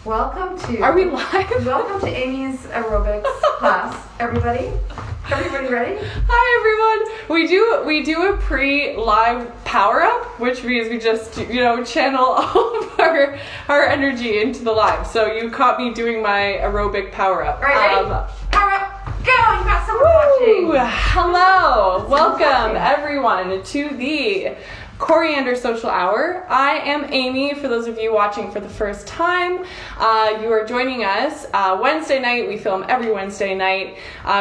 Welcome to... Are we live? Welcome to Amy's aerobics class, everybody. Everybody ready? Hi everyone. We do a pre-live power up, which means we just channel all of our energy into the live. So you caught me doing my aerobic power up. All right, ready? Power up. Go! You got someone watching. Hello. Welcome everyone to the Coriander Social Hour. I am Amy, for those of you watching for the first time. You are joining us Wednesday night. We film every Wednesday night.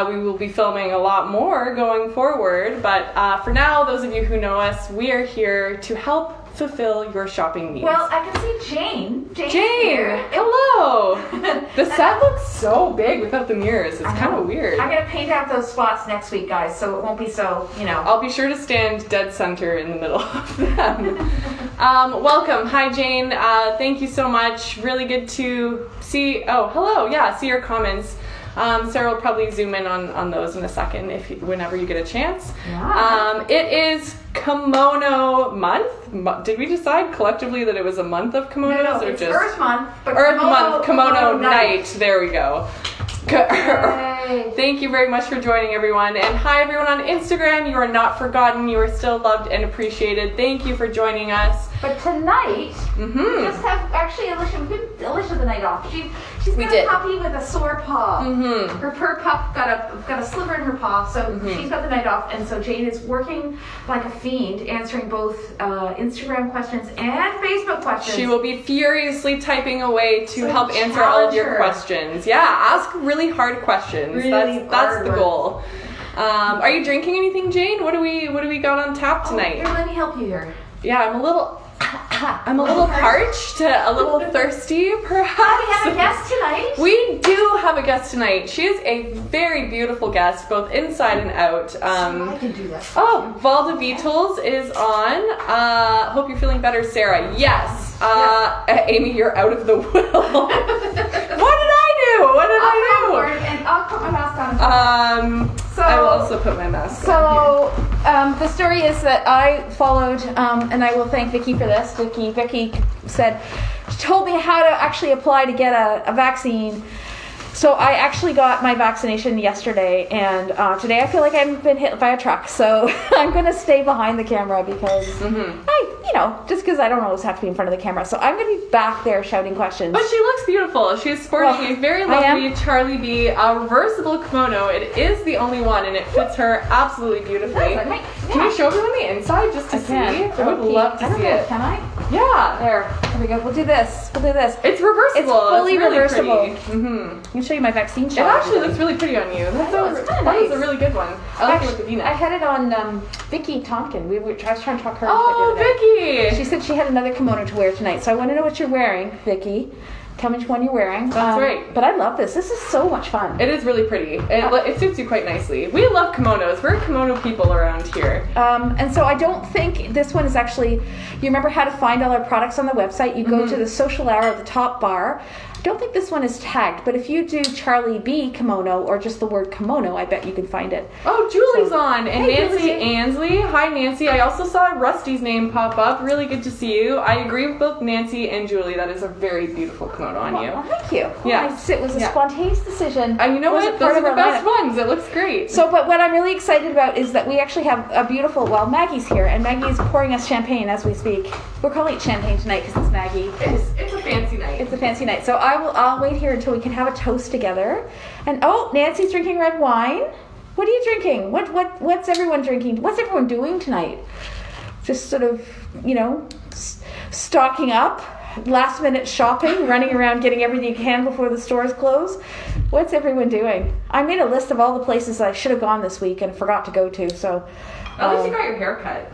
We will be filming a lot more going forward, but for now, those of you who know us, we are here to help fulfill your shopping needs. Well, I can see Jane. Jane, here. hello. The set looks so big without the mirrors. It's kind of weird. I'm going to paint out those spots next week, guys, so it won't be so, I'll be sure to stand dead center in the middle of them. Welcome. Hi, Jane. Thank you so much. Really good to see. Oh, hello. Yeah, see your comments. Sarah will probably zoom in on those in a second whenever you get a chance. Yeah. It is Kimono month. Did we decide collectively that it was a month of kimonos? No, or it's just Earth Month. But Earth Month, Kimono Night. There we go. Yay. Thank you very much for joining, everyone. And hi, everyone on Instagram. You are not forgotten. You are still loved and appreciated. Thank you for joining us. But tonight, we just have, actually, Alicia, we gave Alicia the night off. She's got a puppy with a sore paw. Her pup got a sliver in her paw, so she's got the night off. And so Jane is working like a fiend, answering both Instagram questions and Facebook questions. She will be furiously typing away to help answer all of your questions. Yeah, ask really hard questions. That's the goal. Are you drinking anything, Jane? What do we got on tap tonight? Here, let me help you here. Yeah, I'm a little parched, a little thirsty, perhaps. We have a guest tonight. We do have a guest tonight. She is a very beautiful guest, both inside and out. I can do this. Oh, Valda Beatles is on. Hope you're feeling better, Sarah. Yes. Amy, you're out of the will. What did I do? And I'll put my mask on. I will also put my mask on. So, the story is that I followed, and I will thank Vicky for this. Vicky told me how to actually apply to get a vaccine. So I actually got my vaccination yesterday, and today I feel like I've been hit by a truck. So I'm going to stay behind the camera because just because I don't always have to be in front of the camera. So I'm going to be back there shouting questions. But she looks beautiful. She's sporting a very lovely Charlie B reversible kimono. It is the only one, and it fits her absolutely beautifully. Can you show everyone the inside just to see? I would love to see it. Can I? Yeah. There we go. We'll do this. It's reversible. It's fully really reversible. Pretty. Let me show you my vaccine shot. It actually looks really pretty on you. That was a really good one. I like it with the V-neck. I had it on Vicky Tompkin. I was trying to talk her. Oh, Vicky! She said she had another kimono to wear tonight, so I want to know what you're wearing, Vicky. Tell me which one you're wearing. That's right. But I love this. This is so much fun. It is really pretty. It suits you quite nicely. We love kimonos. We're kimono people around here. And so I don't think this one is actually... You remember how to find all our products on the website? You go to the social hour at the top bar. I don't think this one is tagged, but if you do Charlie B kimono or just the word kimono, I bet you can find it. Oh, Julie's on, and hey, Nancy Julie. Ansley. Hi, Nancy. I also saw Rusty's name pop up. Really good to see you. I agree with both Nancy and Julie. That is a very beautiful kimono on you. Well, thank you. Yeah. It was a spontaneous decision. And you know what? Those are the best ones. It looks great. So, but what I'm really excited about is that we actually have a beautiful, Maggie's here, and Maggie is pouring us champagne as we speak. We're calling it champagne tonight because it's Maggie. It's a fancy night. It's a fancy night. So I'll wait here until we can have a toast together. And Nancy's drinking red wine. What are you drinking? What's everyone drinking? What's everyone doing tonight? Just sort of, stocking up, last minute shopping, running around getting everything you can before the stores close. What's everyone doing? I made a list of all the places I should have gone this week and forgot to go to. So at least you got your hair cut.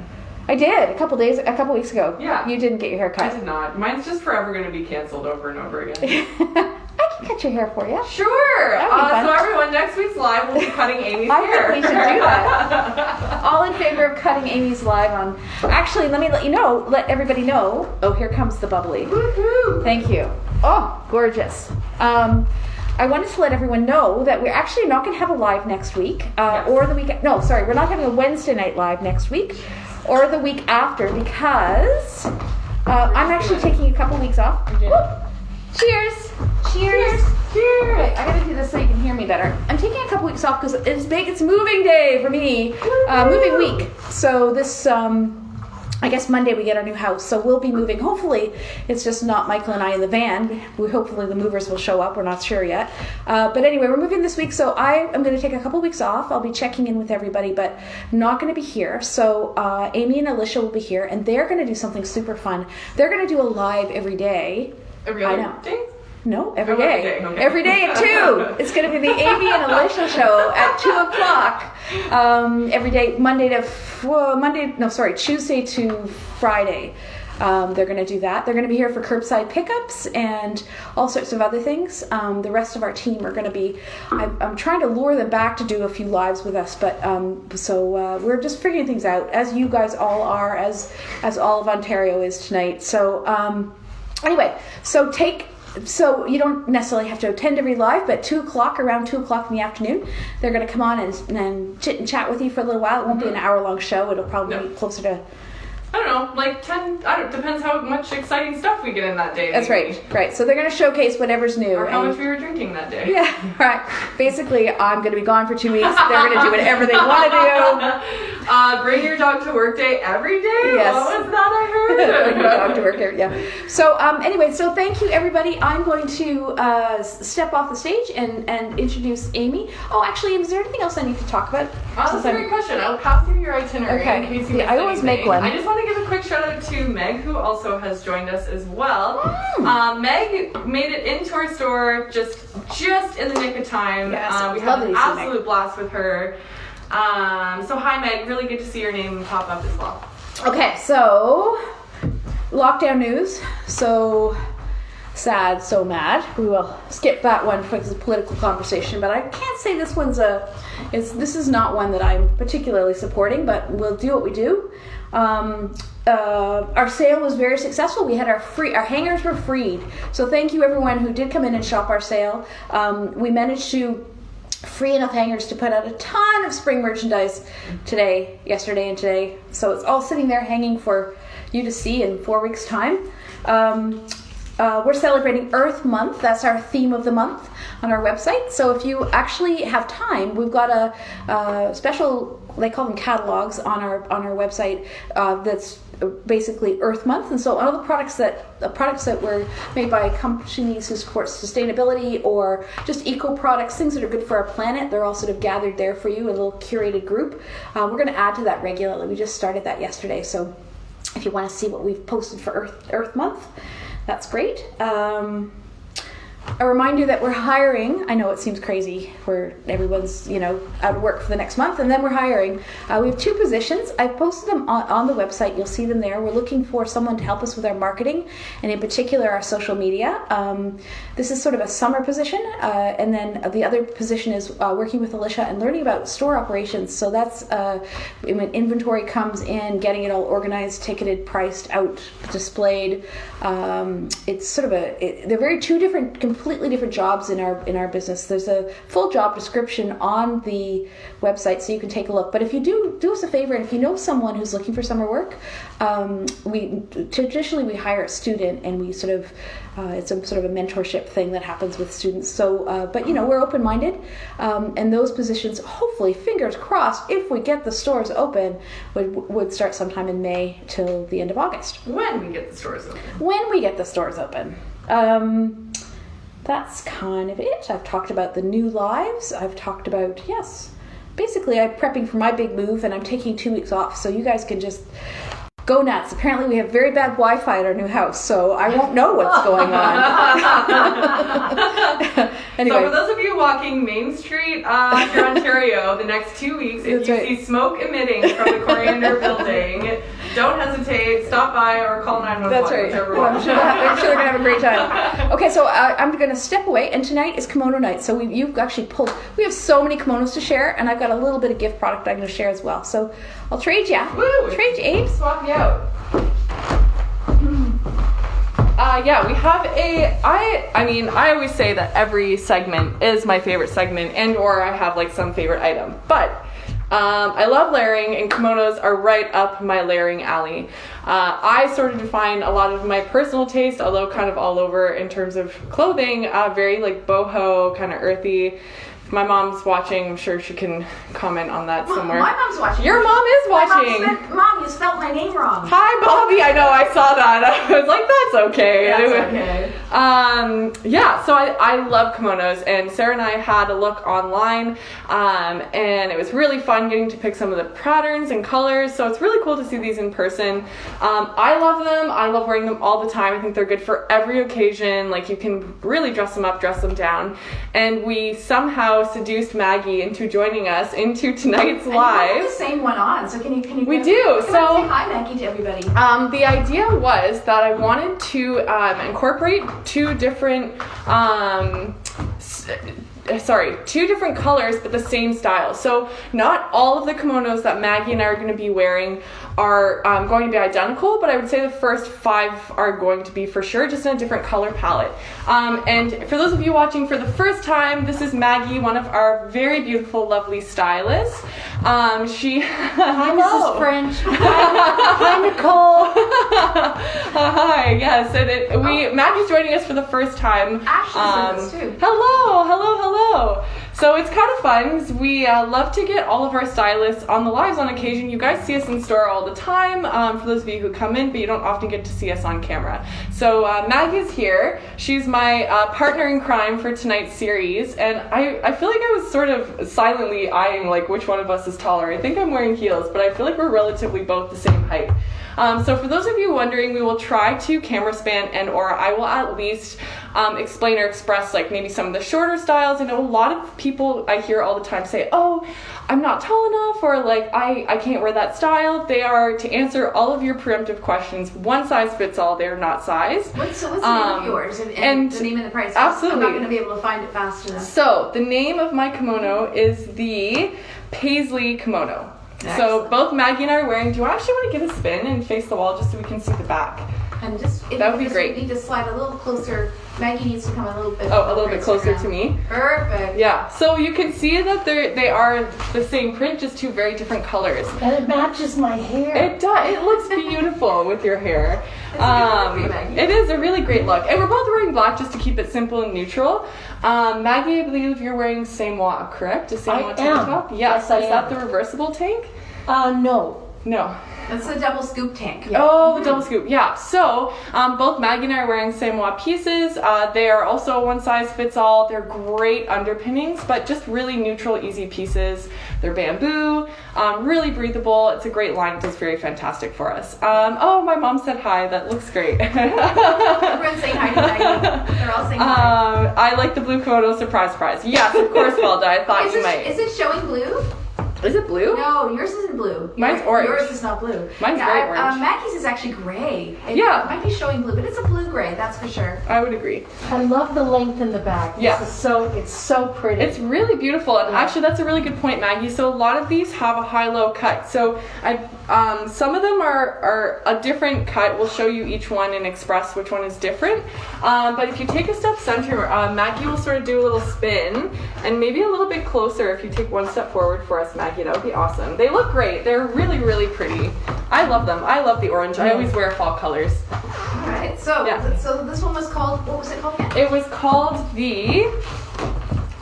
I did a couple weeks ago. Yeah. You didn't get your hair cut. I did not. Mine's just forever going to be canceled over and over again. I can cut your hair for you. Sure. So everyone, next week's live will be cutting Amy's hair. I think we should do that. All in favor of cutting Amy's live on. Actually, let me let everybody know. Oh, here comes the bubbly. Woohoo! Thank you. Oh, gorgeous. I wanted to let everyone know that we're actually not going to have a live next week, or the week. No, sorry, we're not having a Wednesday night live next week, or the week after, because I'm actually taking a couple weeks off. Cheers. Cheers. Cheers. I gotta do this so you can hear me better. I'm taking a couple weeks off because it's moving day for me. Moving week. So this, I guess Monday we get our new house. So we'll be moving. Hopefully it's just not Michael and I in the van. Hopefully the movers will show up. We're not sure yet. But anyway, we're moving this week. So I am going to take a couple weeks off. I'll be checking in with everybody, but not going to be here. So Amy and Alicia will be here, and they're going to do something super fun. They're going to do a live every day. Every other day? No, every day. Okay. Every day at 2. It's going to be the Amy and Alicia show at 2 o'clock. Every day, Tuesday to Friday. They're going to do that. They're going to be here for curbside pickups and all sorts of other things. The rest of our team are going to be, I'm trying to lure them back to do a few lives with us, but so we're just figuring things out, as you guys all are, as all of Ontario is tonight. So anyway, so you don't necessarily have to attend every live, but around 2 o'clock in the afternoon, they're going to come on and chit and chat with you for a little while. It won't be an hour-long show. It'll probably be closer to, I don't know, like 10, depends how much exciting stuff we get in that day. That's maybe. right. So they're going to showcase whatever's new. Or how much we were drinking that day. Yeah, right. Basically, I'm going to be gone for 2 weeks. They're going to do whatever they want to do. Bring your dog to work day every day? Yes. What was that I heard? Bring your dog to work every, yeah. So anyway, so thank you, everybody. I'm going to step off the stage and introduce Amy. Oh, actually, is there anything else I need to talk about? That's a great question. I'll pass you your itinerary in case you missed I always anything. make one. I just want to give a quick shout out to Meg, who also has joined us as well. Meg made it into our store just in the nick of time. Yes, we had an absolute blast with her. So hi Meg, really good to see your name pop up as well. Okay, so lockdown news. So sad, so mad. We will skip that one for the political conversation, but I can't say this one's this is not one that I'm particularly supporting, but we'll do what we do. Our sale was very successful. We had our hangers were freed. So thank you everyone who did come in and shop our sale. We managed to free enough hangers to put out a ton of spring merchandise yesterday and today. So it's all sitting there hanging for you to see in 4 weeks' time. We're celebrating Earth Month. That's our theme of the month on our website. So if you actually have time, we've got a special, they call them catalogs on our website that's basically Earth Month. And so all the products that were made by companies who support sustainability or just eco products, things that are good for our planet, they're all sort of gathered there for you, a little curated group. We're going to add to that regularly. We just started that yesterday. So if you want to see what we've posted for Earth Month, that's great. A reminder that we're hiring. I know it seems crazy where everyone's, out of work for the next month, and then we're hiring. We have 2 positions. I've posted them on the website. You'll see them there. We're looking for someone to help us with our marketing, and in particular our social media. This is sort of a summer position, and then the other position is working with Alicia and learning about store operations. So that's when inventory comes in, getting it all organized, ticketed, priced, out, displayed. It's sort of they're completely different jobs in our business. There's a full job description on the website, so you can take a look. But if you do us a favor, and if you know someone who's looking for summer work, we traditionally hire a student, and we sort of it's a sort of a mentorship thing that happens with students. So, but we're open-minded, and those positions, hopefully, fingers crossed, if we get the stores open, would start sometime in May till the end of August. When we get the stores open. When we get the stores open. That's kind of it. I've talked about the new lives. I've talked about, basically I'm prepping for my big move, and I'm taking 2 weeks off, so you guys can just go nuts. Apparently we have very bad Wi-Fi at our new house, so I won't know what's going on. Anyway. So for those of you walking Main Street here in Ontario the next 2 weeks, if you see smoke emitting from the Coriander building, don't hesitate, stop by or call 911. That's right. I'm sure they're going to have a great time. Okay, so I'm going to step away, and tonight is kimono night. So you've actually we have so many kimonos to share, and I've got a little bit of gift product I'm going to share as well. So I'll trade you. Woo! Trade you, Abe. Swap you out. We have I always say that every segment is my favorite segment, and or I have like some favorite item. But I love layering, and kimonos are right up my layering alley. I sort of define a lot of my personal taste, although kind of all over in terms of clothing, very like boho, kind of earthy. If my mom's watching, I'm sure she can comment on that somewhere. My mom's watching. Your mom is watching. Mom, you spelled my name wrong. Hi, Bobby. I know, I saw that. I was like, that's okay. That's okay. Yeah, so I love kimonos, and Sarah and I had a look online, and it was really fun getting to pick some of the patterns and colors, so it's really cool to see these in person. I love them. I love wearing them all the time. I think they're good for every occasion. Like, you can really dress them up, dress them down, and we somehow seduced Maggie into joining us into tonight's and live. you have the same one on, so can you We do. Say So hi, Maggie, to everybody. the idea was that I wanted to incorporate two different colors but the same style. So not all of the kimonos that Maggie and I are going to be wearing are going to be identical, but I would say the first 5 are going to be for sure, just in a different color palette. And for those of you watching for the first time, this is Maggie, one of our very beautiful, lovely stylists. She Hi, Mrs. French. Hi, Nicole. Hi, yes, and Maggie's joining us for the first time. Ashley's with us too. Hello. So it's kind of fun because we love to get all of our stylists on the lives on occasion. You guys see us in store all the time, for those of you who come in, but you don't often get to see us on camera. So Maggie's here. She's my partner in crime for tonight's series, and I feel like I was sort of silently eyeing like which one of us is taller. I think I'm wearing heels, but I feel like we're relatively both the same height. So for those of you wondering, we will try to camera span, and or I will at least explain or express like maybe some of the shorter styles. I know a lot of people I hear all the time say, oh, I'm not tall enough, or like I can't wear that style. They are to answer all of your preemptive questions. One size fits all. They are not size. What's the name of yours and the name and the price? Absolutely. I'm not going to be able to find it fast enough. So the name of my kimono is the Paisley Kimono. Excellent. So both Maggie and I are wearing. Do you actually want to give a spin and face the wall just so we can see the back? And just That would be great. You need to slide a little closer. Maggie needs to come a little bit. Oh, a little bit closer to me. Perfect. Yeah. So you can see that they are the same print, just two very different colors. And it matches my hair. It does. It looks beautiful with your hair. It's a good look for you, Maggie. It is a really great look, and we're both wearing black just to keep it simple and neutral. Maggie, I believe you're wearing Samoa, correct? A Samoa tank top? Yes, I Is am. that the reversible tank? No. No. That's the double scoop tank. Yeah. Oh, the double scoop. Yeah. So both Maggie and I are wearing Samoa pieces. They are also one size fits all. They're great underpinnings, but just really neutral, easy pieces. They're bamboo, really breathable. It's a great line. It does very fantastic for us. Oh, my mom said hi. That looks great. Everyone's saying hi to Maggie. They're all saying hi. I like the blue kimono. Surprise, surprise. Yes, of course, Valda. I thought you might. Is it showing blue? Is it blue? No, yours isn't blue. Mine's orange. Yours is not blue. Mine's very orange. Maggie's is actually gray. It might be showing blue, but it's a blue gray, that's for sure. I would agree. I love the length in the back. Yeah. It's so pretty. It's really beautiful, and actually that's a really good point, Maggie. So a lot of these have a high-low cut. So some of them are a different cut. We'll show you each one and express which one is different. But if you take a step center, Maggie will sort of do a little spin, and maybe a little bit closer if you take one step forward for us, Maggie. That would be awesome. They look great. They're really, really pretty. I love them. I love the orange. I always wear fall colors. All right, so this one was called, what was it called again? It was called the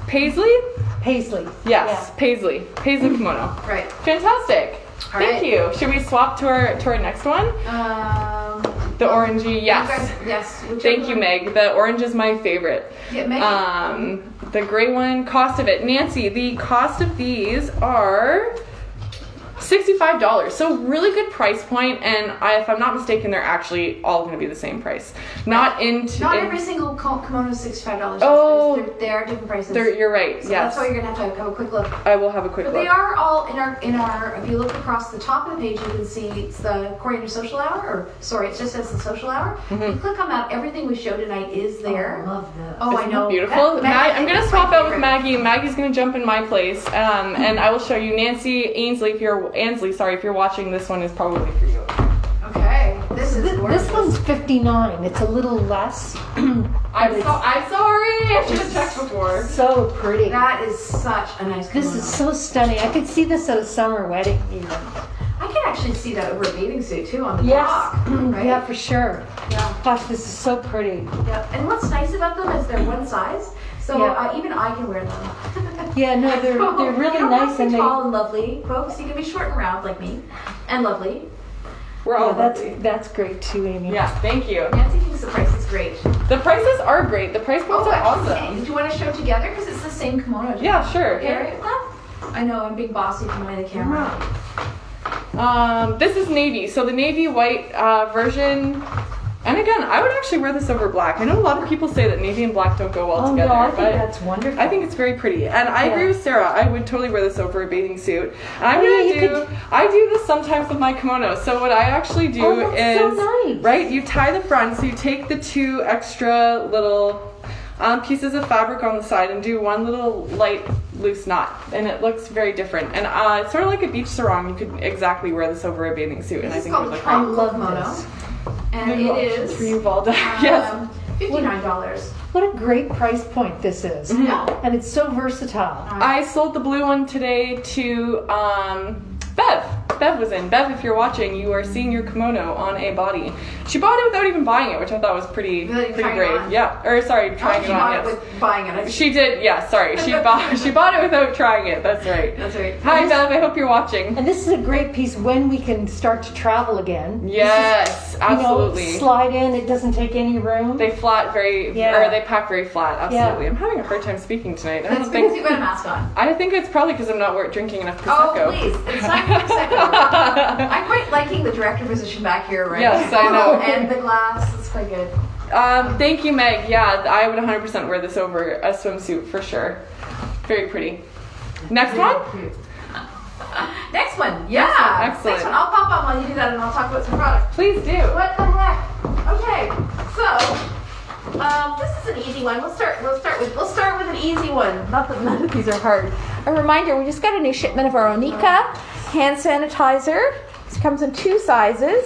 Paisley? Paisley. Yes, Paisley Kimono. Right. Fantastic. All Thank right. you. Should we swap to our next one? The orangey, yes. Yes. Thank you, Meg. The orange is my favorite. Yeah, Meg. The gray one, cost of it. Nancy, the cost of these are $65. So really good price point, and if I'm not mistaken, they're actually all going to be the same price. Not every single kimono is $65. Oh. They are different prices. You're right. So yes. that's why you're gonna have to have a quick look. I will have a quick But look. they are all in our. If you look across the top of the page, you can see it's the Coriander Social Hour. Or sorry, it just says the Social Hour. You click on that. Everything we show tonight is there. I love this. Oh, I know. Beautiful. I'm going to swap out with Maggie. Maggie. Maggie's going to jump in my place, and I will show you Nancy Ainsley. If you're watching, this one is probably for you. Okay, this This is gorgeous. This one's $59. It's a little less. I'm sorry. I should have checked before. So pretty. That is such a nice kimono. This is so stunning. I could see this at a summer wedding even. I can actually see that over a bathing suit too on the Yes. top. Right? Yeah, for sure. Yeah. Gosh, this is so pretty. Yeah. And what's nice about them is they're one size, so Yeah. even I can wear them. Yeah, no, they're really you don't nice have to and be they. tall and lovely, folks. You can be short and round like me, and lovely. We're all Yeah, lovely. that's great too, Amy. Yeah, thank you. Nancy thinks the price is great. The prices are great. The price points are actually, awesome. do you want to show together because it's the same kimono? Yeah, sure. Okay, right? Well, I know I'm big bossy behind the camera. This is navy. So the navy white version. And again, I would actually wear this over black. I know a lot of people say that navy and black don't go well Oh together. no, I think but that's wonderful. I think it's very pretty, and I agree Yeah. with Sarah. I would totally wear this over a bathing suit. And I'm Oh, gonna yeah, you do. I do this sometimes with my kimono. So what I actually do Oh, that's so is nice. right. You tie the front, so you take the two extra little pieces of fabric on the side and do one little light loose knot, and it looks very different. And it's sort of like a beach sarong. You could exactly wear this over a bathing suit, and This I is think it would called look the great. I tropical love kimono, this. and it is for you, Valda. Yes. $59. What a great price point this is. Yeah. And it's so versatile. I sold the blue one today to Bev. Bev was in. Bev, if you're watching, you are seeing your kimono on a body. She bought it without even buying it, which I thought was pretty Without even trying it brave. on. Yeah, or sorry, trying She it on. bought Yes. it with buying it. She did. Yeah, sorry. She bought it without trying it. That's right. That's right. Hi, Bev. I hope you're watching. And this is a great piece when we can start to travel again. Yes, absolutely. You know, slide in, it doesn't take any room. They flat very, Yeah. or they pack very flat. Absolutely. Yeah. I'm having a hard time speaking tonight. I That's don't because think. you've got a mask on. I think it's probably because I'm not drinking enough Oh, prosecco. please. It's time for Prosecco. I'm quite liking the director position back here, right? Yes, I know. And the glass. It's quite good. Thank you, Meg. Yeah, I would 100% wear this over a swimsuit for sure. Very pretty. Next one? Next one. Yeah. Excellent. Next one. I'll pop on while you do that and I'll talk about some products. Please do. What the heck? Okay. So, this is an easy one. We'll start with an easy one. Not that none of these are hard. A reminder, we just got a new shipment of our Onika hand sanitizer. This comes in two sizes,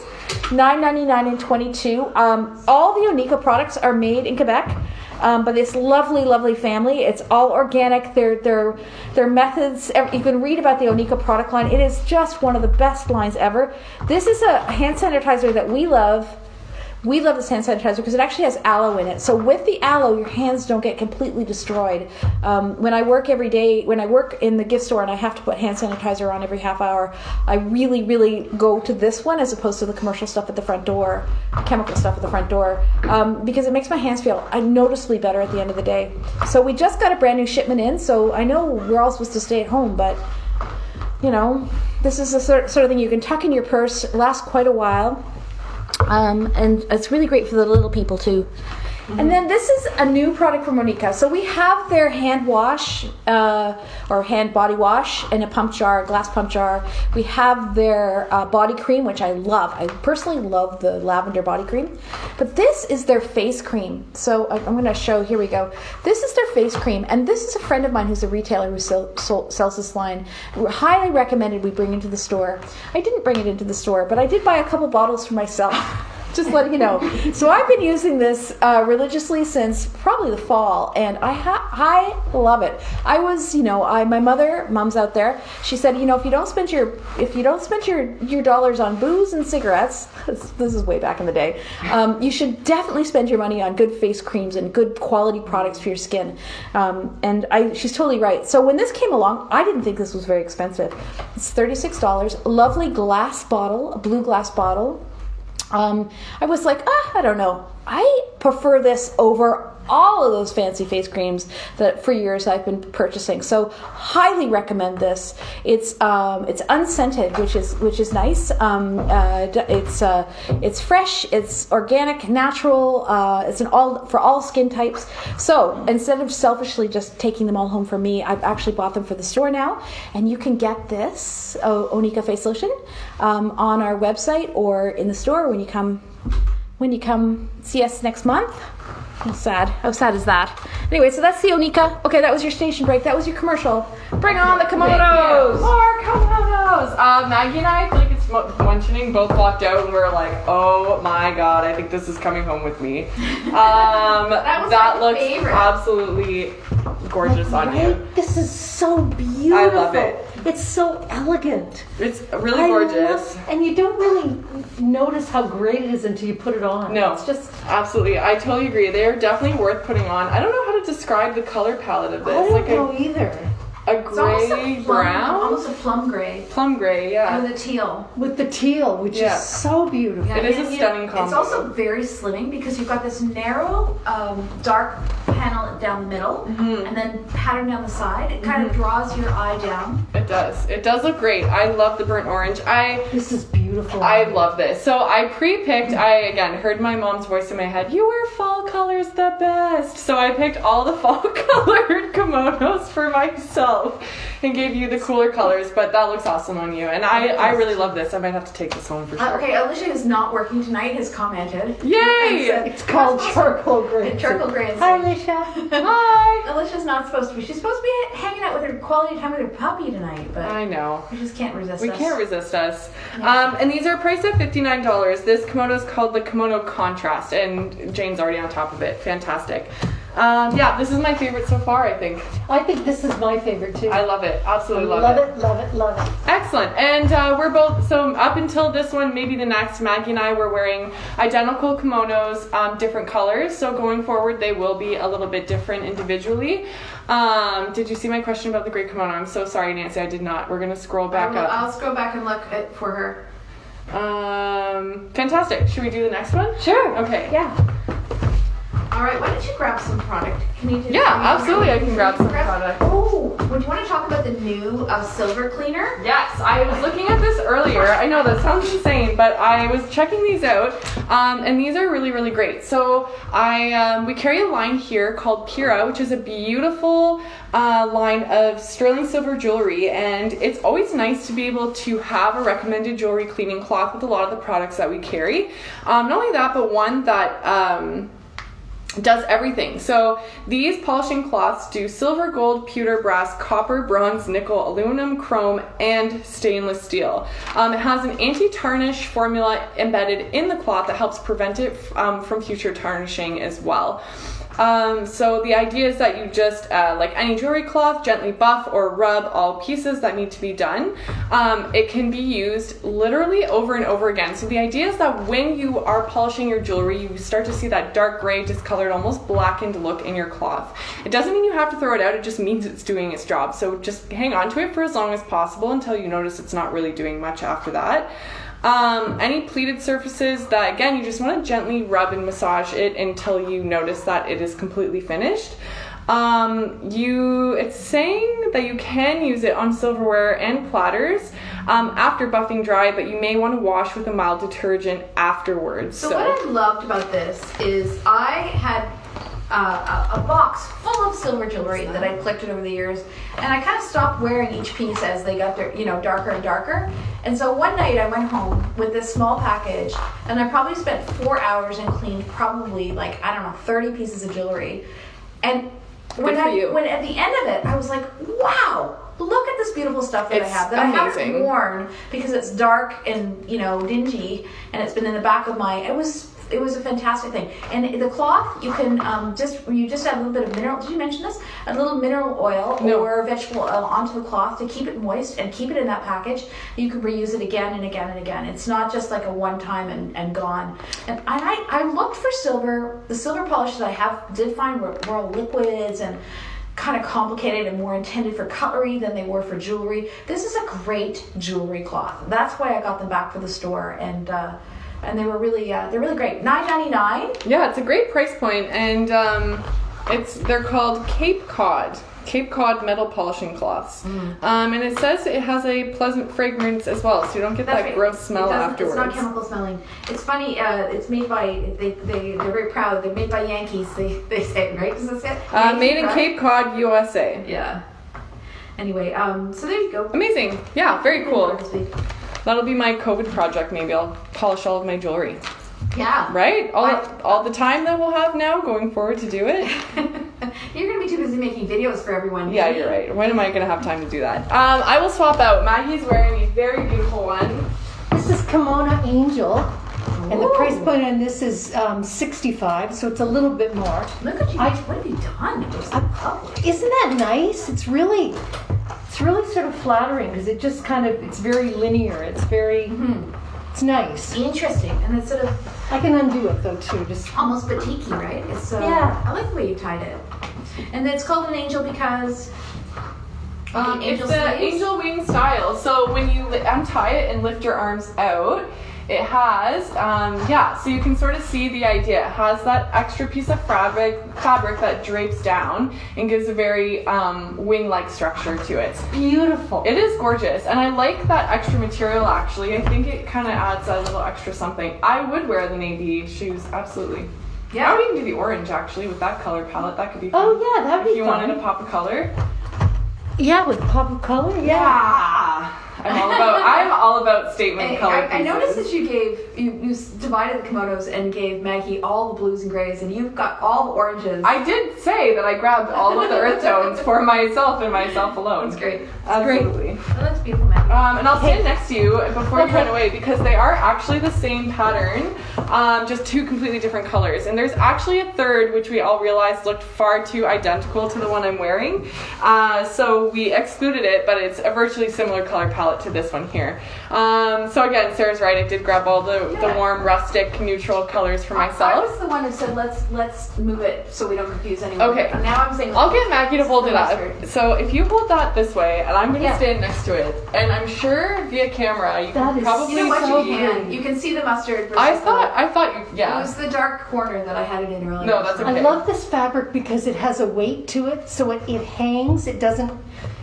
$9.99 and $22. All the Onika products are made in Quebec by this lovely, lovely family. It's all organic. Their methods, you can read about the Onika product line. It is just one of the best lines ever. This is a hand sanitizer that we love. We love this hand sanitizer because it actually has aloe in it. So with the aloe, your hands don't get completely destroyed. When I work every day, when I work in the gift store and I have to put hand sanitizer on every half hour, I really, really go to this one as opposed to the commercial stuff at the front door, chemical stuff at the front door, because it makes my hands feel noticeably better at the end of the day. So we just got a brand new shipment in, so I know we're all supposed to stay at home, but you know, this is the sort of thing you can tuck in your purse, last quite a while. And it's really great for the little people too. And then this is a new product from Onika. So we have their hand wash or hand body wash in a pump jar, glass pump jar. We have their body cream, which I love. I personally love the lavender body cream. But this is their face cream. So I'm going to show, here we go. This is their face cream. And this is a friend of mine who's a retailer who sells this line. Highly recommended we bring into the store. I didn't bring it into the store, but I did buy a couple bottles for myself. Just letting you know. So I've been using this religiously since probably the fall, and I love it. I was, my mom's out there. She said, if you don't spend your dollars on booze and cigarettes, this is way back in the day, you should definitely spend your money on good face creams and good quality products for your skin. And she's totally right. So when this came along, I didn't think this was very expensive. It's $36. Lovely glass bottle, a blue glass bottle. I was like, I don't know. I prefer this over all of those fancy face creams that for years I've been purchasing. So highly recommend this. It's unscented, which is nice. It's fresh. It's organic, natural. It's for all skin types. So instead of selfishly just taking them all home for me, I've actually bought them for the store now, and you can get this Onika face lotion on our website or in the store when you come see us next month. How sad is that? Anyway, so that's the Onika. Okay, that was your station break. That was your commercial. Bring on the kimonos! More kimonos! Maggie and I feel like it's mentioning both walked out and were like, oh my god, I think this is coming home with me. That my looks favorite. absolutely gorgeous on you. Right? This is so beautiful. I love it. It's so elegant. It's really I gorgeous. love- and you don't really notice how great it is until you put it on. No. It's just, Absolutely, I totally agree. They are definitely worth putting on. I don't know how to describe the color palette of this. I don't like know either. a It's almost gray a plum, brown, almost a plum gray plum gray. Yeah, with a teal. With the teal, which Yeah. is so beautiful. It is a and stunning combo. It's also very slimming because you've got this narrow, dark panel down the middle, and then pattern down the side. It kind of draws your eye down. It does. It does look great. I love the burnt orange. This is beautiful. I love this. So I pre-picked, I again heard my mom's voice in my head, you wear fall colors the best. So I picked all the fall colored kimonos for myself and gave you the cooler colors, but that looks awesome on you. And I really love this. I might have to take this home for sure. Okay, Alicia is not working tonight, has commented. Yay! And said- It's called charcoal gray. Charcoal gray. Hi, Alicia. Hi! Alicia's not supposed to be. She's supposed to be hanging out with her quality time with her puppy tonight, but I know. we just can't resist We us. can't resist us. And these are priced at $59. This kimono is called the Kimono Contrast, and Jane's already on top of it. Fantastic. Yeah, this is my favorite so far, I think. I think this is my favorite too. I love it. Absolutely love love it. it, love it, love it. Excellent. And we're both, so up until this one, maybe the next, Maggie and I were wearing identical kimonos, different colors. So going forward, they will be a little bit different individually. Did you see my question about the gray kimono? I'm so sorry, Nancy, I did not. We're going to scroll back up. I'll scroll back and look at for her. Fantastic. Should we do the next one? Sure. Okay. Yeah. All right, why don't you grab some product? Can you do Yeah, absolutely. I can grab some product. Oh, would you want to talk about the new silver cleaner? Yes, I was looking at this earlier. I know that sounds insane, but I was checking these out, and these are really, really great. So we carry a line here called Pura, which is a beautiful line of sterling silver jewelry, and it's always nice to be able to have a recommended jewelry cleaning cloth with a lot of the products that we carry. Not only that, but one that does everything. So these polishing cloths do silver, gold, pewter, brass, copper, bronze, nickel, aluminum, chrome, and stainless steel. It has an anti-tarnish formula embedded in the cloth that helps prevent it from future tarnishing as well. So the idea is that you just, like any jewelry cloth, gently buff or rub all pieces that need to be done. It can be used literally over and over again. So the idea is that when you are polishing your jewelry, you start to see that dark gray, discolored, almost blackened look in your cloth. It doesn't mean you have to throw it out, it just means it's doing its job. So just hang on to it for as long as possible until you notice it's not really doing much after that. Any pleated surfaces that, again, you just want to gently rub and massage it until you notice that it is completely finished. It's saying that you can use it on silverware and platters after buffing dry, but you may want to wash with a mild detergent afterwards. So what I loved about this is I had a box full of silver jewelry that I'd collected over the years, and I kind of stopped wearing each piece as they got their, darker and darker. And so one night I went home with this small package, and I probably spent 4 hours and cleaned probably 30 pieces of jewelry. And when at the end of it, I was like, wow, look at this beautiful stuff that I have that amazing. I haven't worn because it's dark and dingy, and it's been in the back of my. It was a fantastic thing. And the cloth, you can just add a little bit of mineral. Did you mention this? A little mineral oil or vegetable oil onto the cloth to keep it moist and keep it in that package. You can reuse it again and again and again. It's not just like a one time and gone. And I looked for silver. The silver polishes I did find were all liquids and kind of complicated and more intended for cutlery than they were for jewelry. This is a great jewelry cloth. That's why I got them back for the store, and they were they're really great. $9.99. Yeah, it's a great price point, and they're called Cape Cod metal polishing cloths. And it says it has a pleasant fragrance as well, so you don't get that gross smell afterwards. It's not chemical smelling. It's funny. It's made by they're very proud. They're made by Yankees. They say, right? Does that say it? Made in Cape Cod, USA. Yeah. Anyway, so there you go. Amazing. Yeah, very cool. This week. That'll be my COVID project. Maybe I'll polish all of my jewelry. Yeah. Right? All the time that we'll have now going forward to do it. You're gonna be too busy making videos for everyone. Yeah, you're right. When am I gonna have time to do that? I will swap out. Maggie's wearing a very beautiful one. This Kimono Angel, and the price point on this is $65, so it's a little bit more. Look at you. What have you done? You're so lovely. Isn't that nice? It's really sort of flattering because it just kind of, it's very linear. It's very, it's nice. Interesting. And it's sort of I can undo it though too. Just almost batiki, right? It's Yeah. I like the way you tied it. And it's called an angel because It's the angel wing style. So when you untie it and lift your arms out, it has, so you can sort of see the idea. It has that extra piece of fabric that drapes down and gives a very wing-like structure to it. beautiful. It is gorgeous, and I like that extra material actually. I think it kind of adds a little extra something. I would wear the navy shoes, absolutely. Yeah. I would even do the orange actually with that color palette. That could be fun. Oh yeah, that'd If be you fun. wanted to pop a color. Yeah, with pop of color. Yeah. I'm all about statement color pieces. I noticed that you divided the kimonos and gave Maggie all the blues and grays, and you've got all the oranges. I did say that I grabbed all of the earth tones for myself and myself alone. That's great. Absolutely. Oh, that's beautiful, Maggie. And I'll stand next to you before you run away because they are actually the same pattern, just two completely different colors. And there's actually a third, which we all realized looked far too identical to the one I'm wearing. So we excluded it, but it's a virtually similar color palette to this one here. So again, Sarah's right. I did grab all the warm, rustic, neutral colors for I myself. was the one who said let's move it so we don't confuse anyone. Okay. Now I'm saying I'll get Maggie to hold it up. mustard. So if you hold that this way, and I'm going to Yeah. stand next to it, and I'm sure via camera you That can is probably You know what so you can? good. You can see the mustard. I versus thought you, It yeah. was the dark corner that I had it in earlier. No, that's okay. I love this fabric because it has a weight to it, so it hangs. It doesn't,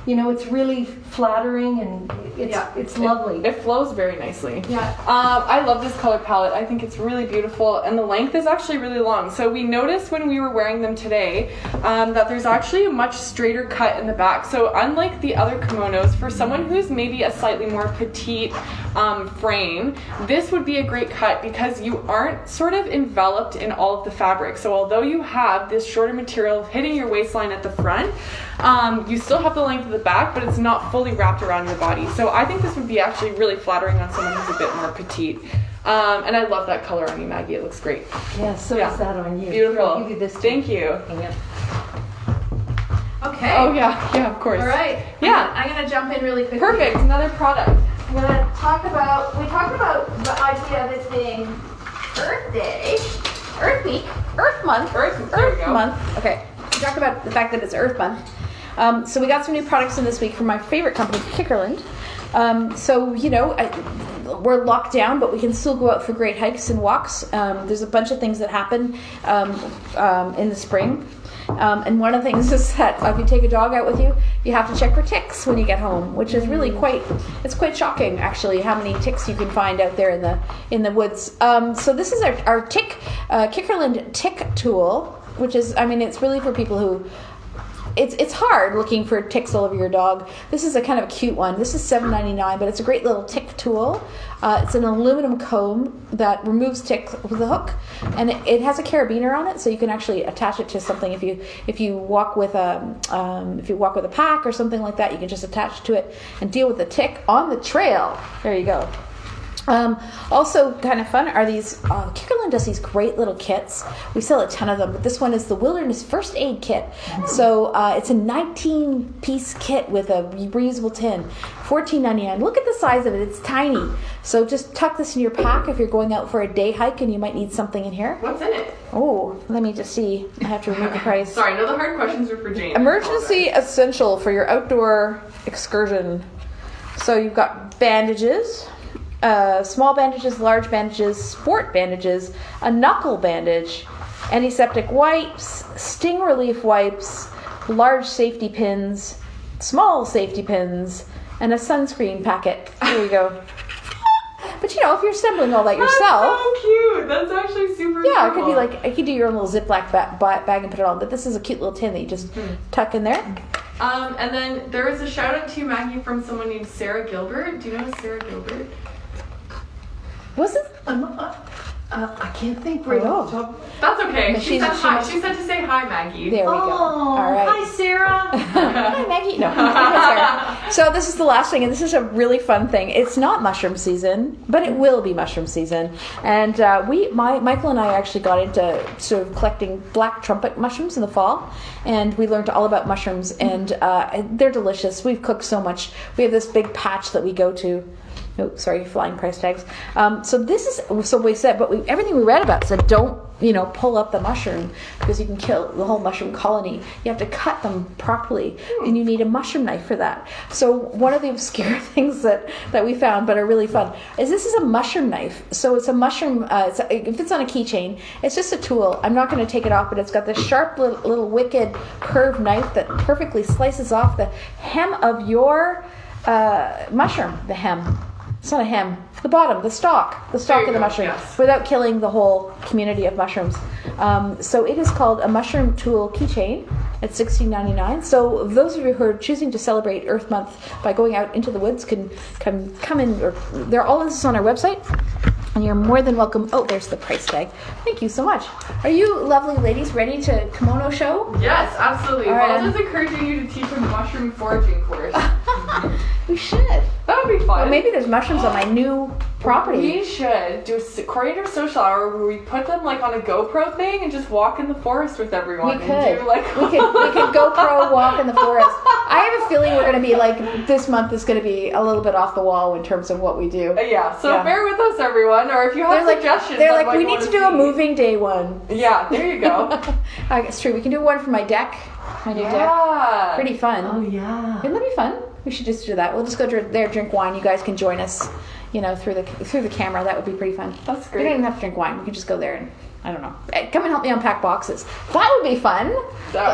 it's really flattering and it's lovely. It flows very nicely. Yeah. I love this color palette. I think it's really beautiful, and the length is actually really long. So we noticed when we were wearing them today that there's actually a much straighter cut in the back. So unlike the other kimonos, for someone who's maybe a slightly more petite frame, this would be a great cut because you aren't sort of enveloped in all of the fabric. So although you have this shorter material hitting your waistline at the front, you still have the length of the back, but it's not fully wrapped around your body. So I think this would be actually really flattering on someone who's a bit more petite. And I love that color on you, Maggie. It looks great. Yeah, so Yeah. is that on you. Beautiful. I'll give you this too. Thank you. Okay. Oh yeah, of course. All right. Yeah. I'm gonna jump in really quickly. Perfect. Another product. I'm gonna talk about. We talked about the idea of it being Earth Day, Earth Week, Earth Month, There we go. Month. Okay. We talked about the fact that it's Earth Month. So we got some new products in this week from my favorite company, Kickerland. We're locked down, but we can still go out for great hikes and walks. There's a bunch of things that happen in the spring. And one of the things is that if you take a dog out with you, you have to check for ticks when you get home, which is really quite shocking actually how many ticks you can find out there in the woods. So this is our tick Kickerland tick tool, which is, it's really for people who it's hard looking for ticks all over your dog. This is a kind of a cute one. This is $7.99, but it's a great little tick tool. It's an aluminum comb that removes ticks with a hook, and it has a carabiner on it, so you can actually attach it to something. If you walk with a pack or something like that, you can just attach it to it and deal with the tick on the trail. There you go. Also kind of fun are these, Kickerland does these great little kits. We sell a ton of them, but this one is the Wilderness First Aid Kit. So it's a 19-piece kit with a reusable tin, $14.99. Look at the size of it, it's tiny. So just tuck this in your pack if you're going out for a day hike and you might need something in here. What's in it? Oh, let me just see. I have to remove the price. Sorry, no, the hard questions are for Jane. Emergency essential for your outdoor excursion. So you've got bandages. Small bandages, large bandages, sport bandages, a knuckle bandage, antiseptic wipes, sting relief wipes, large safety pins, small safety pins, and a sunscreen packet. There you go. But if you're assembling all that yourself, That's so cute. That's actually super cool. yeah, it could be like, you could do your own little Ziploc bag and put it on. But this is a cute little tin that you just tuck in there. And then there was a shout out to you, Maggie, from someone named Sarah Gilbert. Do you know Sarah Gilbert? Was it? I can't think right off the top. That's okay. But She she's- said she hi. must- She said to say hi, Maggie. There we go. Oh, All right. hi, Sarah. Hi, Maggie. No. Hi, Sarah. So this is the last thing, and this is a really fun thing. It's not mushroom season, but it will be mushroom season. And Michael and I actually got into sort of collecting black trumpet mushrooms in the fall, and we learned all about mushrooms, and they're delicious. We've cooked so much. We have this big patch that we go to. Oh, sorry, flying price tags. So we said, but everything we read about said don't, pull up the mushroom because you can kill the whole mushroom colony. You have to cut them properly, and you need a mushroom knife for that. So one of the obscure things that we found, but are really fun, is this is a mushroom knife. So it's a mushroom. If it's on a keychain, it's just a tool. I'm not going to take it off, but it's got this sharp little wicked curved knife that perfectly slices off the hem of your mushroom. The hem. It's not a hem. The bottom, the stalk of the mushroom, yes. without killing the whole community of mushrooms. So it is called a mushroom tool keychain. It's $16.99. So those of you who are choosing to celebrate Earth Month by going out into the woods can come in. Or they're all this is on our website, and you're more than welcome. Oh, there's the price tag. Thank you so much. Are you lovely ladies ready to kimono show? Yes, absolutely. All right, Well, just encouraging you to teach a mushroom foraging course. We should. That would be fun. Well, maybe there's mushrooms on my new property. We should do a Coriander social hour where we put them like on a GoPro thing and just walk in the forest with everyone. We And could. do, like, we could GoPro walk in the forest. I have a feeling we're going to be like, this month is going to be a little bit off the wall in terms of what we do. Yeah, so Yeah. bear with us, everyone. Or if you have suggestions, they're on like, what we you need to wanna do a see. moving day one. Yeah, there you go. It's true. We can do one for my deck. My new deck. Yeah. Pretty fun. Oh, yeah. Wouldn't that be fun? We should just do that. We'll just go there, drink wine. You guys can join us, through the camera. That would be pretty fun. That's We great. don't even have to drink wine. We can just go there and, I don't know. Come and help me unpack boxes. That would be fun.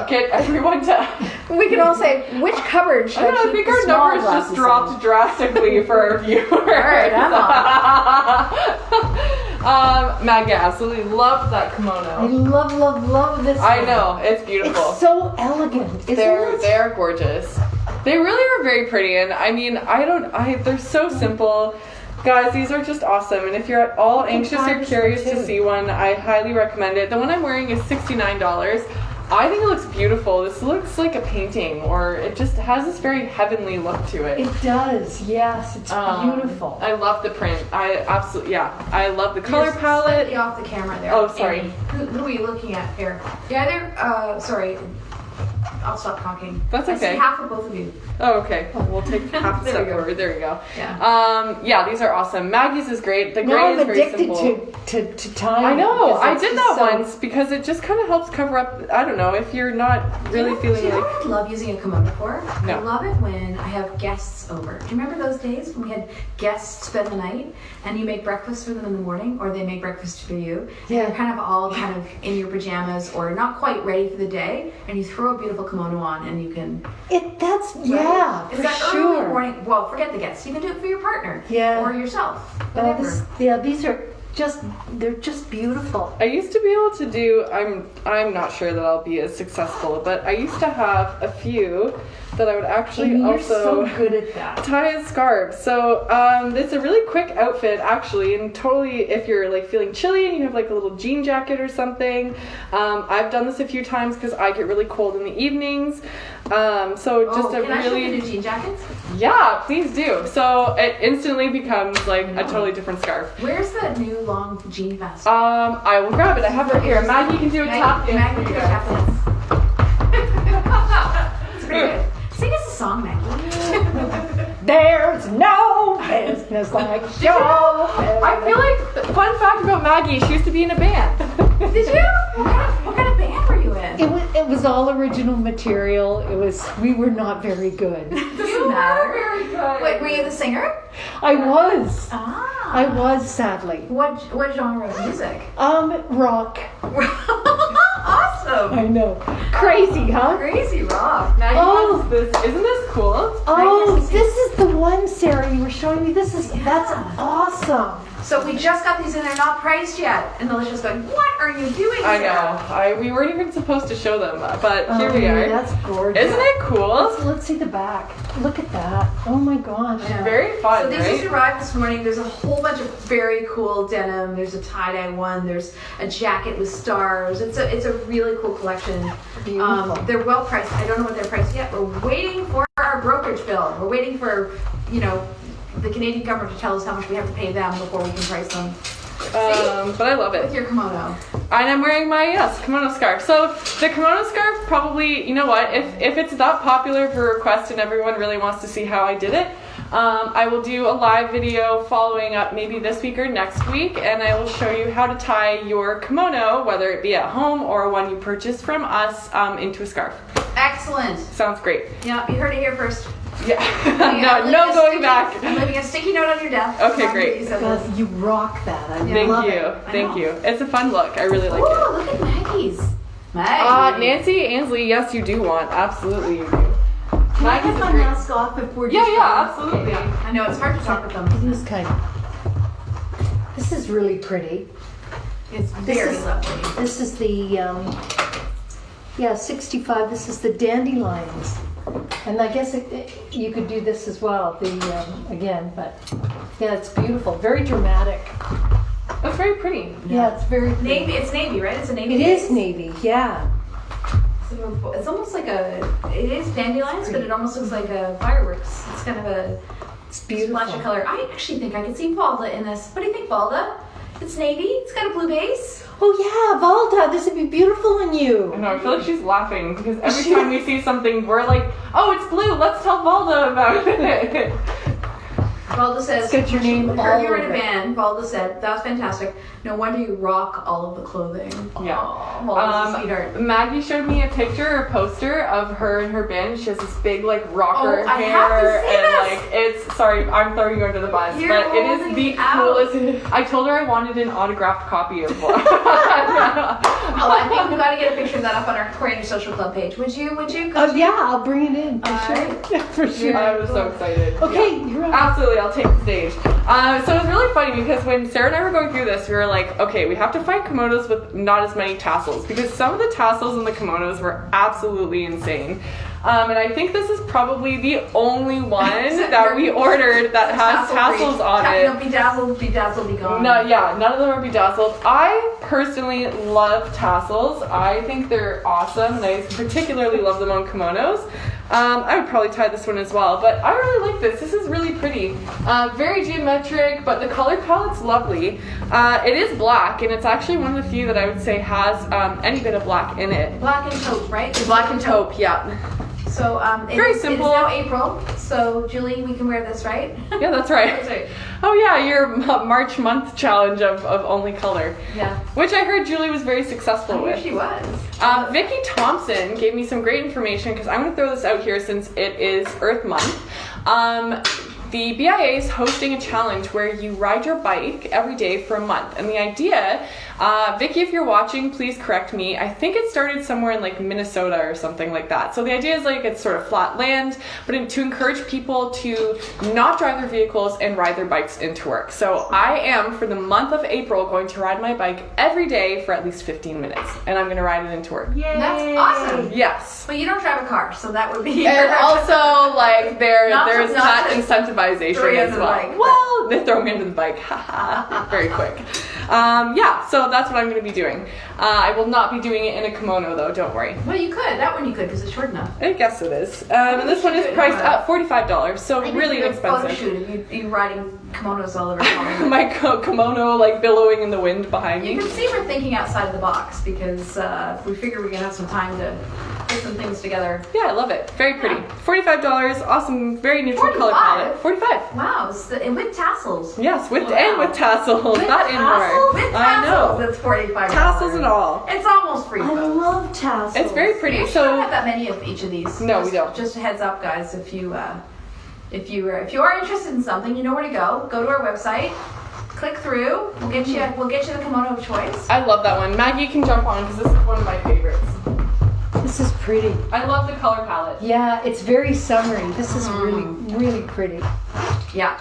Get everyone to. We can all say, which cupboard should I keep think the our small numbers glasses just dropped in? drastically for our viewers. All right, I'm on. Maggie, I absolutely loved that I kimono. love this I one. know, it's beautiful. It's so elegant, isn't it? They're gorgeous. They really are very pretty, and I mean, they're so simple. Guys, these are just awesome, and if you're at all anxious or price curious too. to see one, I highly recommend it. The one I'm wearing is $69. I think it looks beautiful. This looks like a painting, or it just has this very heavenly look to it. It does, yes. It's beautiful. I love the print. I love the color You're palette. slightly off the camera there. Oh, sorry. Amy. Who are you looking at here? Sorry. I'll stop talking. That's I okay. see half of both of you. Oh, okay. Well, we'll take half the There step we go. forward. There we go. Yeah. These are awesome. Maggie's is great. The Now gray I'm is very addicted simple. to time. I know. because I it's did just that so- once because it just kind of helps cover up. I don't know if you're not really feeling Do you know like. what I love using a kimono for? No. I love it when I have guests over. Do you remember those days when we had guests spend the night and you make breakfast for them in the morning, or they make breakfast for you? Yeah. And you're kind of all kind of in your pajamas or not quite ready for the day, and you throw a beautiful kimono on and you can. Yeah, It's for that sure. early morning. Well, forget the guests. You can do it for your partner. Yeah. Or yourself. Oh, Whatever. these are they're just beautiful. I used to be able to do. I'm not sure that I'll be as successful, but I used to have a few that I would actually And you're also. so good at that. Tie a scarf. So it's a really quick outfit actually, and totally if you're like feeling chilly and you have like a little jean jacket or something. I've done this a few times because I get really cold in the evenings. So just a can I show you really the jean jackets? yeah, please do. So it instantly becomes like a totally different scarf. Where's that new long jean vest? I will grab it. I have it here. Maggie can do a tap dance Maggie, for do you a guys. tap dance. It's pretty good. Sing us a song, Maggie. There's no business like show. I feel like fun fact about Maggie, she used to be in a band. Did you? What kind of band were you in? It was all original material. We were not very good. Doesn't matter. Very good. Wait, were you the singer? I was sadly. What genre of music? Rock. Awesome. I know. Crazy, huh? Crazy rock. Maggie Oh. wants this. Isn't this cool? Oh, this is the one, Sarah, you were showing me. That's awesome. So we just got these and they're not priced yet. And Alicia's going, what are you doing I here? know. We weren't even supposed to show them, but here we are. That's gorgeous. Isn't it cool? Let's see the back. Look at that. Oh my gosh. Yeah. Very fun, So these right? just arrived this morning. There's a whole bunch of very cool denim. There's a tie-dye one. There's a jacket with stars. It's a really cool collection. Beautiful. They're well priced. I don't know what they're priced yet. We're waiting for our brokerage bill. We're waiting for, the Canadian government to tell us how much we have to pay them before we can price them. But I love With it. your kimono. And I'm wearing my, kimono scarf. So the kimono scarf probably, you know what, if it's that popular for request and everyone really wants to see how I did it, I will do a live video following up maybe this week or next week, and I will show you how to tie your kimono, whether it be at home or one you purchased from us, into a scarf. Excellent. Sounds great. Yeah, you heard it here first. Yeah. I'm no leaving a going sticky- back. I'm leaving a sticky note on your desk. Okay, great. God, you rock that. I Thank love you. it. Thank know. you. It's a fun look. I really like Ooh, it. look at Maggie's. Maggie. Nancy Ansley, yes, you do want. Absolutely, you do. Can I Maggie's get a my great- mask off if we're Yeah, just yeah, absolutely. I know, it's hard to talk with them. It is kind of. This is really pretty. It's This very is- lovely. This is the 65. This is the dandelions, and I guess you could do this as well. Again, but yeah, it's beautiful. Very dramatic. That's very pretty. Yeah, it's very pretty. Navy, it's navy, right? It's a navy. It base. is navy. Yeah. So it's almost like it is dandelions, but it almost looks like a fireworks. It's kind of a It's beautiful. splash of color. I actually think I could see Valda in this. What do you think, Valda? It's navy. It's got a blue base. Oh yeah, Valda, this would be beautiful on I you. know, I feel like she's laughing because every time we see something, we're like, oh, it's blue, let's tell Valda about it. Valda says, It's got your name heard all you were in over a it. band. Valda said, that was fantastic. No wonder you rock all of the clothing. Yeah. Aw, Valda's a sweetheart. Maggie showed me a picture or poster of her and her band. She has this big like rocker Oh, I hair have to see and this. like it's sorry, I'm throwing you under the bus, You're but it is holding the it out. coolest. I told her I wanted an autographed copy of one. Oh, I think we've got to get a picture of that up on our Coriander Social Club page. Would you? Oh yeah, I'll bring it in for Alright. sure. For sure. I was so excited. Okay, Yeah. you're on. Absolutely, I'll take the stage. So it was really funny because when Sarah and I were going through this, we were like, okay, we have to find kimonos with not as many tassels because some of the tassels in the kimonos were absolutely insane. And I think this is probably the only one that we ordered that has tassels on it. No, bedazzled, be gone. No, yeah, none of them are bedazzled. I personally love tassels. I think they're awesome, and I particularly love them on kimonos. I would probably tie this one as well, but I really like this. This is really pretty. Very geometric, but the color palette's lovely. It is black, and it's actually one of the few that I would say has any bit of black in it. Black and taupe, right? Black and taupe, yeah. So Very it's simple. now April, so Julie, we can wear this, right? Yeah, that's right. That's right. Oh yeah, your March month challenge of only color. Yeah. Which I heard Julie was very successful I with. knew she was. Vicki Thompson gave me some great information because I'm going to throw this out here since it is Earth Month. The BIA is hosting a challenge where you ride your bike every day for a month. And the idea, Vicki, if you're watching, please correct me. I think it started somewhere in like Minnesota or something like that. So the idea is like it's sort of flat land, but to encourage people to not drive their vehicles and ride their bikes into work. So I am, for the month of April, going to ride my bike every day for at least 15 minutes. And I'm going to ride it into work. Yay. That's awesome. Yes. But you don't drive a car, so that would be. And also, like, there's Not that to incentivization throw you as under the well. bike. Well, they throw me under the bike. Very quick. Yeah, so that's what I'm going to be doing. I will not be doing it in a kimono, though, don't worry. Well, you could. That one you could because it's short enough. I guess it is. And this one is priced at $45, so really Photo inexpensive. shoot of you riding kimonos all over Hollywood. My kimono, like, billowing in the wind behind You me. can see we're thinking outside of the box because we figure we're gonna have some time to put some things together. Yeah, I love it. Very pretty. $45, awesome, very neutral color 45? palette. 45. Wow, and with tassels. Yes, with Wow. and with tassels, With not tassels? indoor. With I tassels, know. that's $45. Tassels and all. It's almost free. I folks. love tassels. It's very pretty. We don't So have that many of each of these. No, we don't. Just a heads up, guys. If you are interested in something, you know where to go. Go to our website. Click through. We'll get you the kimono of choice. I love that one. Maggie can jump on because this is one of my favorites. This is pretty. I love the color palette. Yeah, it's very summery. This is really, Mm-hmm. really pretty. Yeah.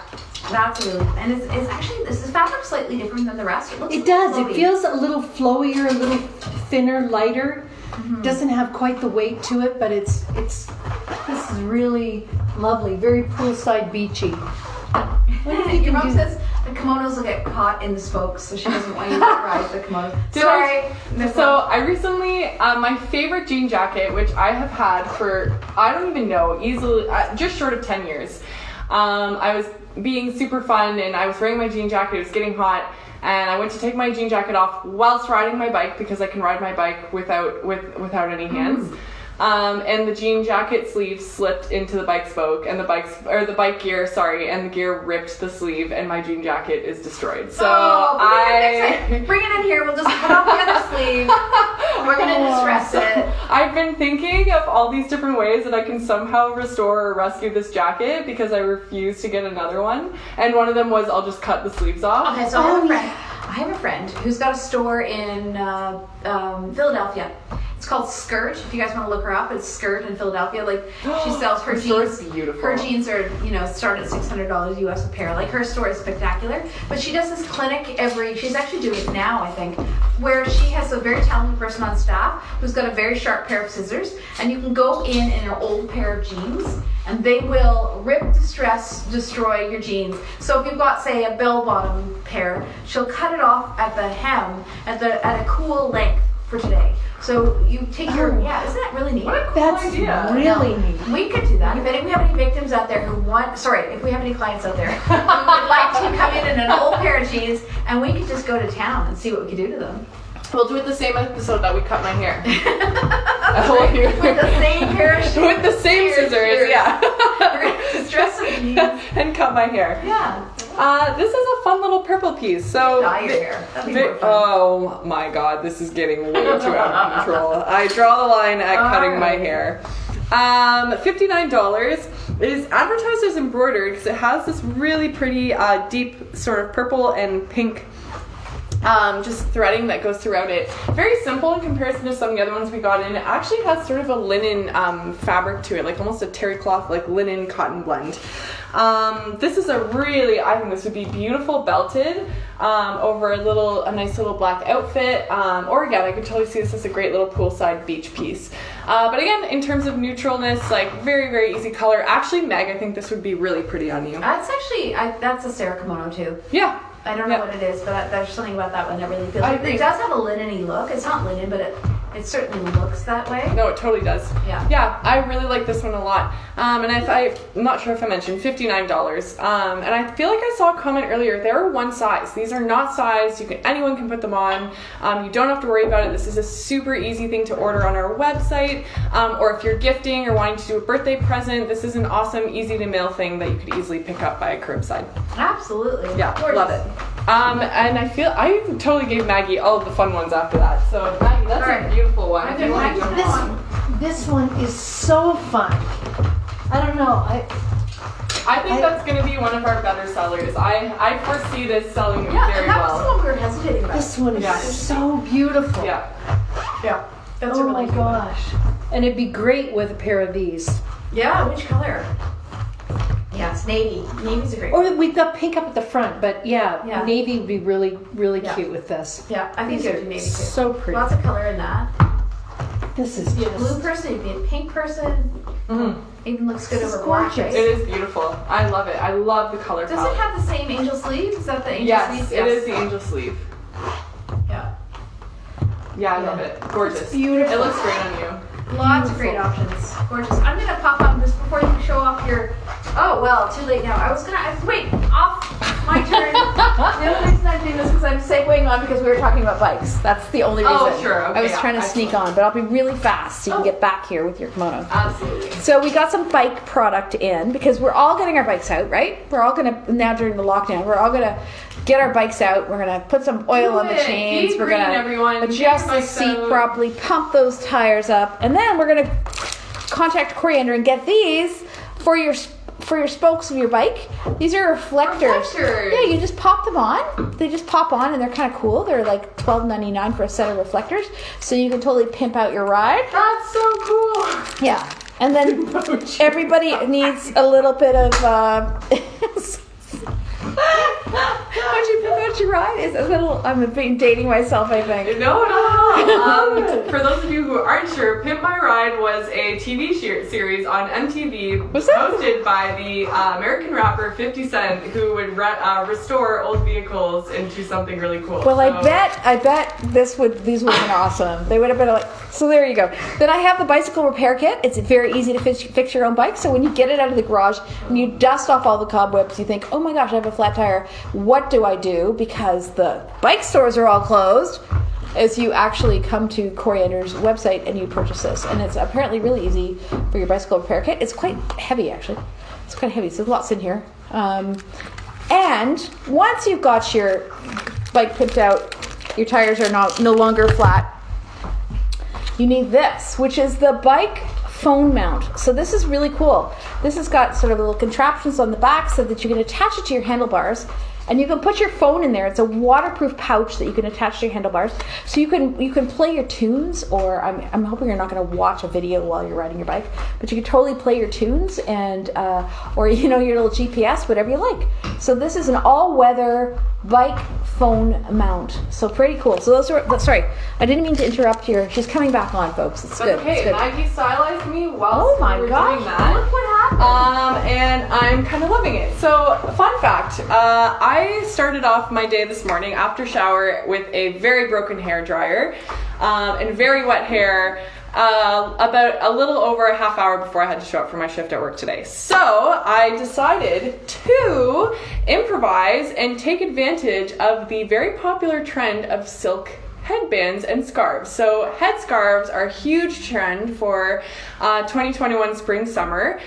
That's really, and it's actually, this fabric slightly different than the rest. It looks It does. flowy. It feels a little flowier, a little thinner, lighter. Doesn't have quite the weight to it, but this is really lovely. Very poolside beachy. Your mom says the kimonos will get caught in the spokes, so she doesn't want you to ride the kimono. So I recently, my favorite jean jacket, which I have had for, I don't even know, easily, just short of 10 years. I was being super fun and I was wearing my jean jacket, it was getting hot, and I went to take my jean jacket off whilst riding my bike because I can ride my bike without any hands. And the jean jacket sleeve slipped into the bike spoke and the bike gear, and the gear ripped the sleeve and my jean jacket is destroyed. So bring it in here, we'll just cut off the other sleeve. We're gonna distress it. I've been thinking of all these different ways that I can somehow restore or rescue this jacket because I refuse to get another one. And one of them was I'll just cut the sleeves off. Okay, so I have a friend who's got a store in Philadelphia. It's called Skirt. If you guys want to look her up, it's Skirt in Philadelphia. Like she sells her jeans. Beautiful. Her jeans are, start at $600 US a pair. Like her store is spectacular. But she does this clinic she's actually doing it now, I think, where she has a very talented person on staff who's got a very sharp pair of scissors, and you can go in an old pair of jeans and they will rip, destroy your jeans. So if you've got, say, a bell-bottom pair, she'll cut it off at the hem at a cool length for today. So you take isn't that really neat? What a cool idea. Really neat. We could do that. If we have any victims out there if we have any clients out there who would like to come in an old pair of jeans, and we could just go to town and see what we could do to them. We'll do it the same episode that we cut my hair. With the same pair of shoes. With the same scissors, yeah. We're going to dress some jeans. And cut my hair. Yeah. This is a fun little purple piece. So Dye your hair. That'd be more fun. Oh my god, this is getting way too out of control. I draw the line at cutting my hair. $59. It is advertised as embroidered because it has this really pretty deep sort of purple and pink just threading that goes throughout it. Very simple in comparison to some of the other ones we got in. It actually has sort of a linen fabric to it, like almost a terry cloth, like linen cotton blend. This is I think this would be beautiful belted over a nice little black outfit. Or again, I could totally see this as a great little poolside beach piece. But again, in terms of neutralness, like very, very easy color. Actually, Meg, I think this would be really pretty on you. That's actually, that's a Sarah kimono too. Yeah. I don't know what it is, but there's something about that one that really feels it does have a linen-y look. It's not linen, but it certainly looks that way. No, it totally does. Yeah. Yeah, I really like this one a lot. And I'm not sure if I mentioned $59. And I feel like I saw a comment earlier. They are one size. These are not sized. Anyone can put them on. You don't have to worry about it. This is a super easy thing to order on our website. Or if you're gifting or wanting to do a birthday present, this is an awesome, easy to mail thing that you could easily pick up by a curbside. Absolutely. Yeah, gorgeous. love it. And I totally gave Maggie all of the fun ones after that. So Maggie, that's a beautiful one. I've been liking This one is so fun. I don't know. I think that's going to be one of our better sellers. I foresee this selling very that well. was the one we were hesitating about. This one is so beautiful. Yeah. Yeah. That's Oh a really my good one. gosh. And it'd be great with a pair of these. Yeah, which color? Yeah, it's navy. Navy's a great Or we've got pink up at the front, but Yeah. navy would be really, really cute with this. Yeah, I think These it are would be navy too. so pretty. Lots of color in that. This is You'd be a blue just person, you'd be a pink person. Mm-hmm. Even looks good This over is black. gorgeous. It is beautiful. I love it. I love the color Does palette. it have the same angel sleeve? Is that the angel Yes, sleeve? it is the angel sleeve. Yeah. Yeah, I love it. Gorgeous. It's beautiful. It looks great on you. Lots of great options. Gorgeous. I'm gonna pop on this before you show off your. Oh well, too late now. Wait, off my turn. The only reason I'm doing this is because I'm segueing on because we were talking about bikes. That's the only reason. Oh, sure. Okay, I was yeah, trying to sneak on, but I'll be really fast so you can get back here with your kimono. Absolutely. So we got some bike product in because we're all getting our bikes out, right? We're all gonna now during the lockdown. We're all gonna get our bikes out. We're gonna put some oil on the chains. Be We're green, gonna everyone. adjust Get your the seat bikes out. properly, pump those tires up, and then we're gonna contact Coriander and get these for your spokes of your bike. These are reflectors. Yeah, you just pop them on. They just pop on and they're kind of cool. They're like $12.99 for a set of reflectors, so you can totally pimp out your ride. That's so cool. Yeah, and then everybody needs a little bit of What'd you ride? Is a little. I'm dating myself, I think. No. For those of you who aren't sure, Pimp My Ride was a TV series on MTV hosted by the American rapper 50 Cent, who would restore old vehicles into something really cool. Well, I bet these would have been awesome. They would have been like. So there you go. Then I have the bicycle repair kit. It's very easy to fix your own bike. So when you get it out of the garage and you dust off all the cobwebs, you think, oh my gosh, I have a flat tire. What do I do? Because the bike stores are all closed. Is you actually come to Coriander's website and you purchase this. And it's apparently really easy for your bicycle repair kit. It's quite heavy, actually. It's quite heavy. So there's lots in here. And once you've got your bike picked out, your tires are no longer flat, you need this, which is the bike phone mount. So this is really cool. This has got sort of little contraptions on the back so that you can attach it to your handlebars. And you can put your phone in there. It's a waterproof pouch that you can attach to your handlebars. So you can play your tunes, or I'm hoping you're not going to watch a video while you're riding your bike, but you can totally play your tunes and or your little GPS, whatever you like. So this is an all-weather bike phone mount. So pretty cool. So sorry, I didn't mean to interrupt you. She's coming back on, folks. It's good. Okay, it's good. Maggie stylized me while we were doing that. Look what happened. And I'm kind of loving it. So, fun fact, I started off my day this morning after shower with a very broken hair dryer and very wet hair about a little over a half hour before I had to show up for my shift at work today. So I decided to improvise and take advantage of the very popular trend of silk headbands and scarves. So headscarves are a huge trend for 2021 spring summer.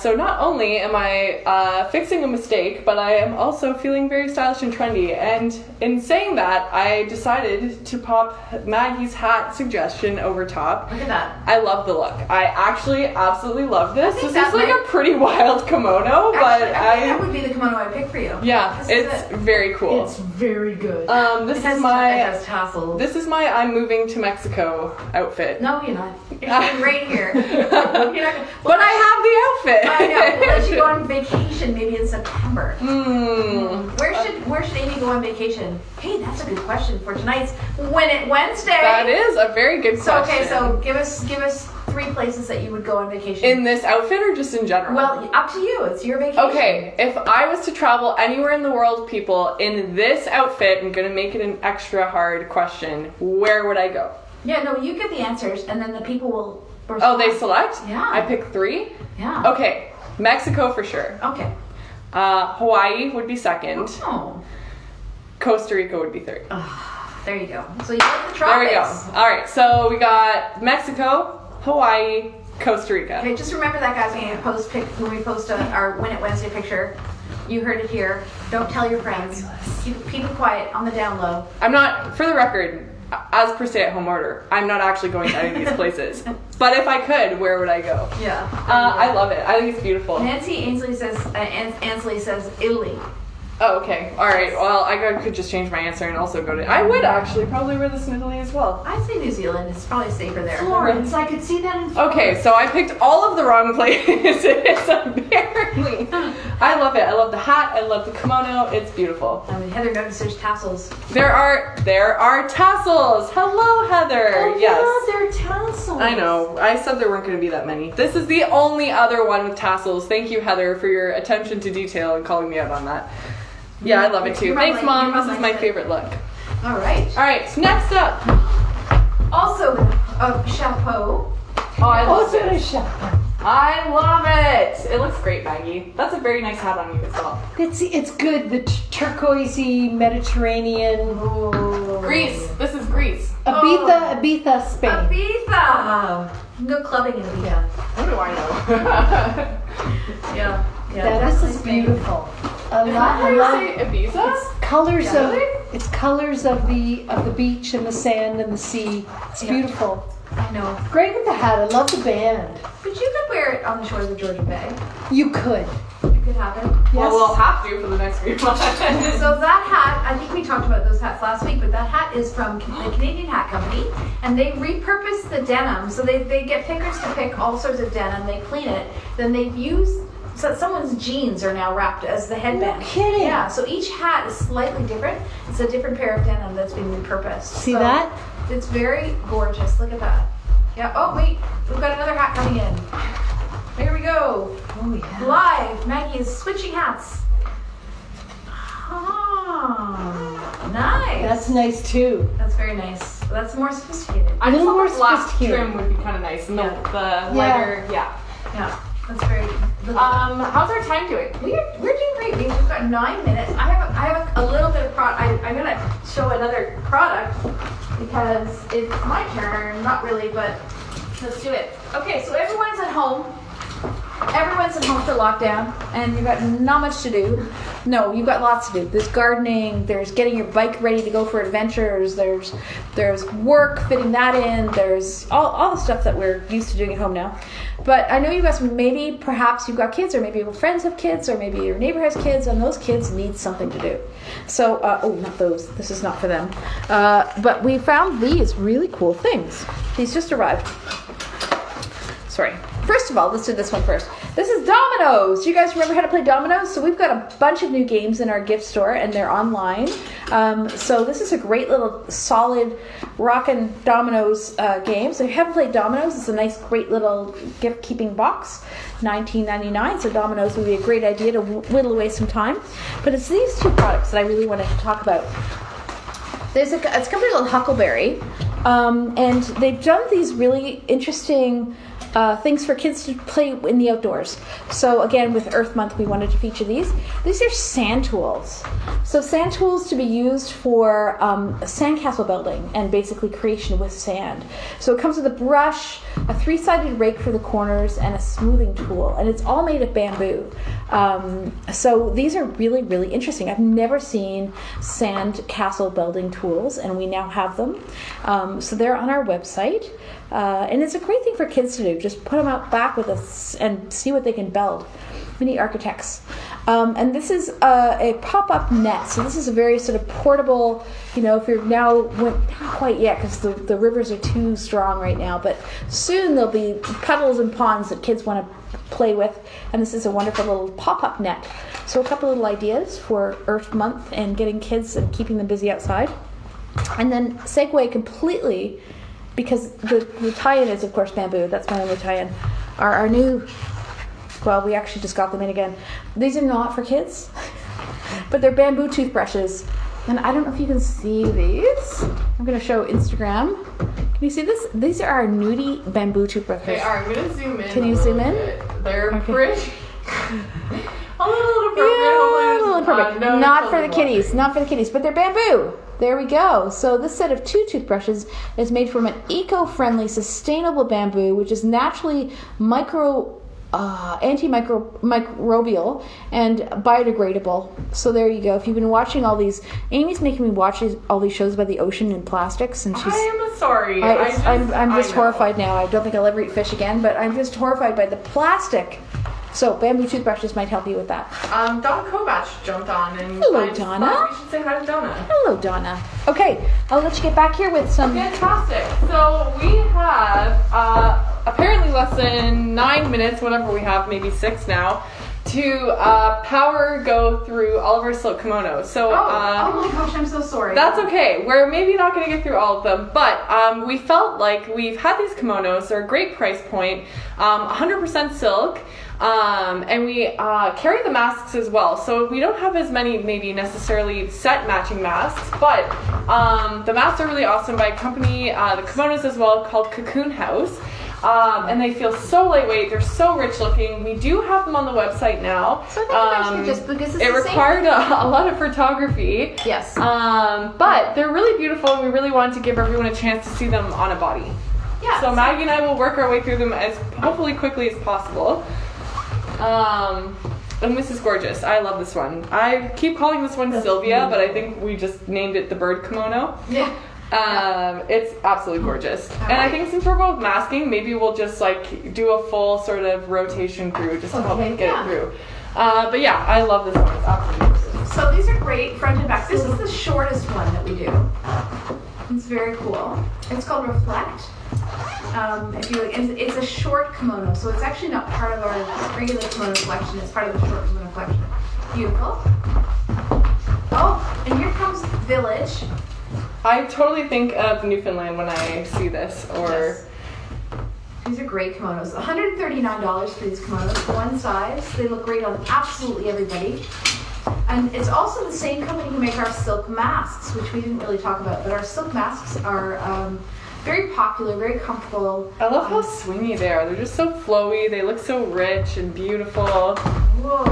So not only am I fixing a mistake, but I am also feeling very stylish and trendy. And in saying that, I decided to pop Maggie's hat suggestion over top. Look at that. I love the look. I actually absolutely love this. think This that is like might- a pretty wild kimono, but Actually, I think that would be the kimono I picked for you. yeah, This is it's it. very cool. It's very good. This It has, is my it has tassels. this is my I'm moving to Mexico outfit. No, you're not. You're sitting right here. You're not gonna, But I have the outfit. I know. We'll let you go on vacation maybe in September. Mm, Where should Amy go on vacation? Hey, that's a good question for tonight's Win It Wednesday. that is a very good So question. okay, so give us 3 places that you would go on vacation. in this outfit or just in general? well, up to you. It's your vacation. Okay, if I was to travel anywhere in the world, people, in this outfit, I'm gonna make it an extra hard question. Where would I go? Yeah, no, you give the answers, and then the people will. Oh, they select? Yeah. I pick 3? Yeah. Okay, Mexico for sure. Okay. Hawaii would be second. Oh. Costa Rica would be third. There you go. So you like the There we tropics. go. All right, so we got Mexico, Hawaii, Costa Rica. Okay, just remember that, guys, when we post our Win It Wednesday picture. You heard it here. Don't tell your friends. Keep it quiet on the down low. I'm not, for the record, as per stay-at-home order, I'm not actually going to any of these places. But if I could, where would I go? Yeah. I love it. I think it's beautiful. Nancy Ainsley says Italy. Oh, okay. All right. Well, I could just change my answer and also go to. I would actually probably wear this in Italy as well. I'd say New Zealand. It's probably safer there. Florence, I could see that in Florence. Okay, so I picked all of the wrong places. Apparently, I love it. I love the hat. I love the kimono. It's beautiful. I mean, Heather noticed there's tassels. There are tassels. Hello, Heather. Oh, Yes. yeah, they're tassels. I know. I said there weren't going to be that many. This is the only other one with tassels. Thank you, Heather, for your attention to detail and calling me out on that. Yeah, I love it too. Your Thanks, mom Mom. This likes is my it. favorite look. All right. All right, so next up. Also, chapeau. Oh, I love Also a this. chapeau. I love it. It looks great, Maggie. That's a very nice hat on you as well. It's good. The turquoisey Mediterranean. Greece. This is Greece. Ibiza, Spain. Ibiza. Go clubbing in Ibiza. What do I know? Yeah. Yeah, this is beautiful. Is that how you say Ibiza? It's colors Yeah. of colors of the beach and the sand and the sea. It's Yeah. beautiful. I know. Great with the hat. I love the band. But you could wear it on the shores of Georgian Bay. You could. It could happen. Well, Yes. we'll have to for the next few months. So that hat, I think we talked about those hats last week, but that hat is from the Canadian Hat Company, and they repurpose the denim. So they get pickers to pick all sorts of denim, they clean it, then they use so someone's jeans are now wrapped as the headband. No kidding. Yeah, so each hat is slightly different. It's a different pair of denim that's been repurposed. See So that? It's very gorgeous. Look at that. Yeah. Oh wait, we've got another hat coming in. Here we go. Oh yeah. Live. Maggie is switching hats. Oh, nice. That's nice too. That's very nice. That's more sophisticated. I just little thought more the black sophisticated. trim would be kind of nice, and the lighter, yeah. Yeah, that's very. How's our time doing? We're doing great. We've got 9 minutes. I have a little bit of product. I'm gonna show another product because it's my turn. Not really, but let's do it. Okay, so everyone's at home. Everyone's at home for lockdown, and you've got not much to do. No, you've got lots to do. There's gardening. There's getting your bike ready to go for adventures. There's work, fitting that in. There's all the stuff that we're used to doing at home now. But I know you guys, maybe perhaps you've got kids, or maybe your friends have kids, or maybe your neighbor has kids, and those kids need something to do. So, not those. This is not for them. But we found these really cool things. These just arrived. Sorry. First of all, let's do this one first. This is dominoes. Do you guys remember how to play dominoes? So we've got a bunch of new games in our gift store, and they're online. So this is a great little solid rockin' dominoes game. So if you haven't played dominoes, it's a nice, great little gift-keeping box. $19.99. So dominoes would be a great idea to whittle away some time. But it's these two products that I really wanted to talk about. It's a company called Huckleberry, and they've done these really interesting things for kids to play in the outdoors. So again, with Earth Month, we wanted to feature these. These are sand tools. So sand tools to be used for sandcastle building and basically creation with sand. So it comes with a brush, a 3-sided rake for the corners, and a smoothing tool. And it's all made of bamboo. So these are really, really interesting. I've never seen sand castle building tools, and we now have them. So they're on our website. And it's a great thing for kids to do. Just put them out back with us and see what they can build. Mini architects. And this is a pop-up net. So this is a very sort of portable, if you're now, not quite yet because the rivers are too strong right now, but soon there'll be puddles and ponds that kids want to play with. And this is a wonderful little pop-up net. So a couple little ideas for Earth Month and getting kids and keeping them busy outside. And then segue completely, because the tie-in is, of course, bamboo. That's my only tie-in. Our new, well, we actually just got them in again. These are not for kids, but they're bamboo toothbrushes. And I don't know if you can see these. I'm going to show Instagram. Can you see this? These are our nudie bamboo toothbrushes. They are. I'm going to zoom in. Can you zoom in? They're pretty. A little appropriate. Yeah, a little appropriate. No, not for the kitties. Not for the kitties, but they're bamboo. There we go. So this set of 2 toothbrushes is made from an eco-friendly, sustainable bamboo, which is naturally antimicrobial and biodegradable. So there you go. If you've been watching all these, Amy's making me watch all these shows about the ocean and plastics, and she's. I am sorry. I'm just horrified now. I don't think I'll ever eat fish again, but I'm just horrified by the plastic. So bamboo toothbrushes might help you with that. Donna Kovach jumped on and Hello, Donna. We should say hi to Donna. Hello, Donna. Okay, I'll let you get back here with some. Fantastic. So we have apparently less than 9 minutes, whatever we have, maybe 6 now, to power go through all of our silk kimonos. So oh my gosh, I'm so sorry. that's okay. We're maybe not going to get through all of them, but we felt like we've had these kimonos. They're a great price point, 100% silk. And we carry the masks as well. So we don't have as many maybe necessarily set matching masks, but the masks are really awesome by a company, the kimonos as well, called Cocoon House. And they feel so lightweight. They're so rich looking. We do have them on the website now. So I think you guys can just, because it's it required a lot of photography. Yes. But they're really beautiful. We really wanted to give everyone a chance to see them on a body. Yeah. So Maggie and I will work our way through them as hopefully quickly as possible. And this is gorgeous. I love this one. I keep calling this one Sylvia, but I think we just named it the Bird Kimono. Yeah. It's absolutely gorgeous. And I think since we're both masking, maybe we'll just like do a full sort of rotation through just to help get it through. But yeah, I love this one. It's absolutely gorgeous. So these are great front and back. This is the shortest one that we do. It's very cool. It's called Reflect. If you like, it's a short kimono, so it's actually not part of our regular kimono collection. It's part of the short kimono collection. Beautiful. Oh, and here comes Village. I totally think of Newfoundland when I see this. Or Yes. These are great kimonos. $139 for these kimonos, one size. They look great on absolutely everybody. And it's also the same company who make our silk masks, which we didn't really talk about, but our silk masks are very popular, very comfortable. I love how swingy they are. They're just so flowy. They look so rich and beautiful. Whoa,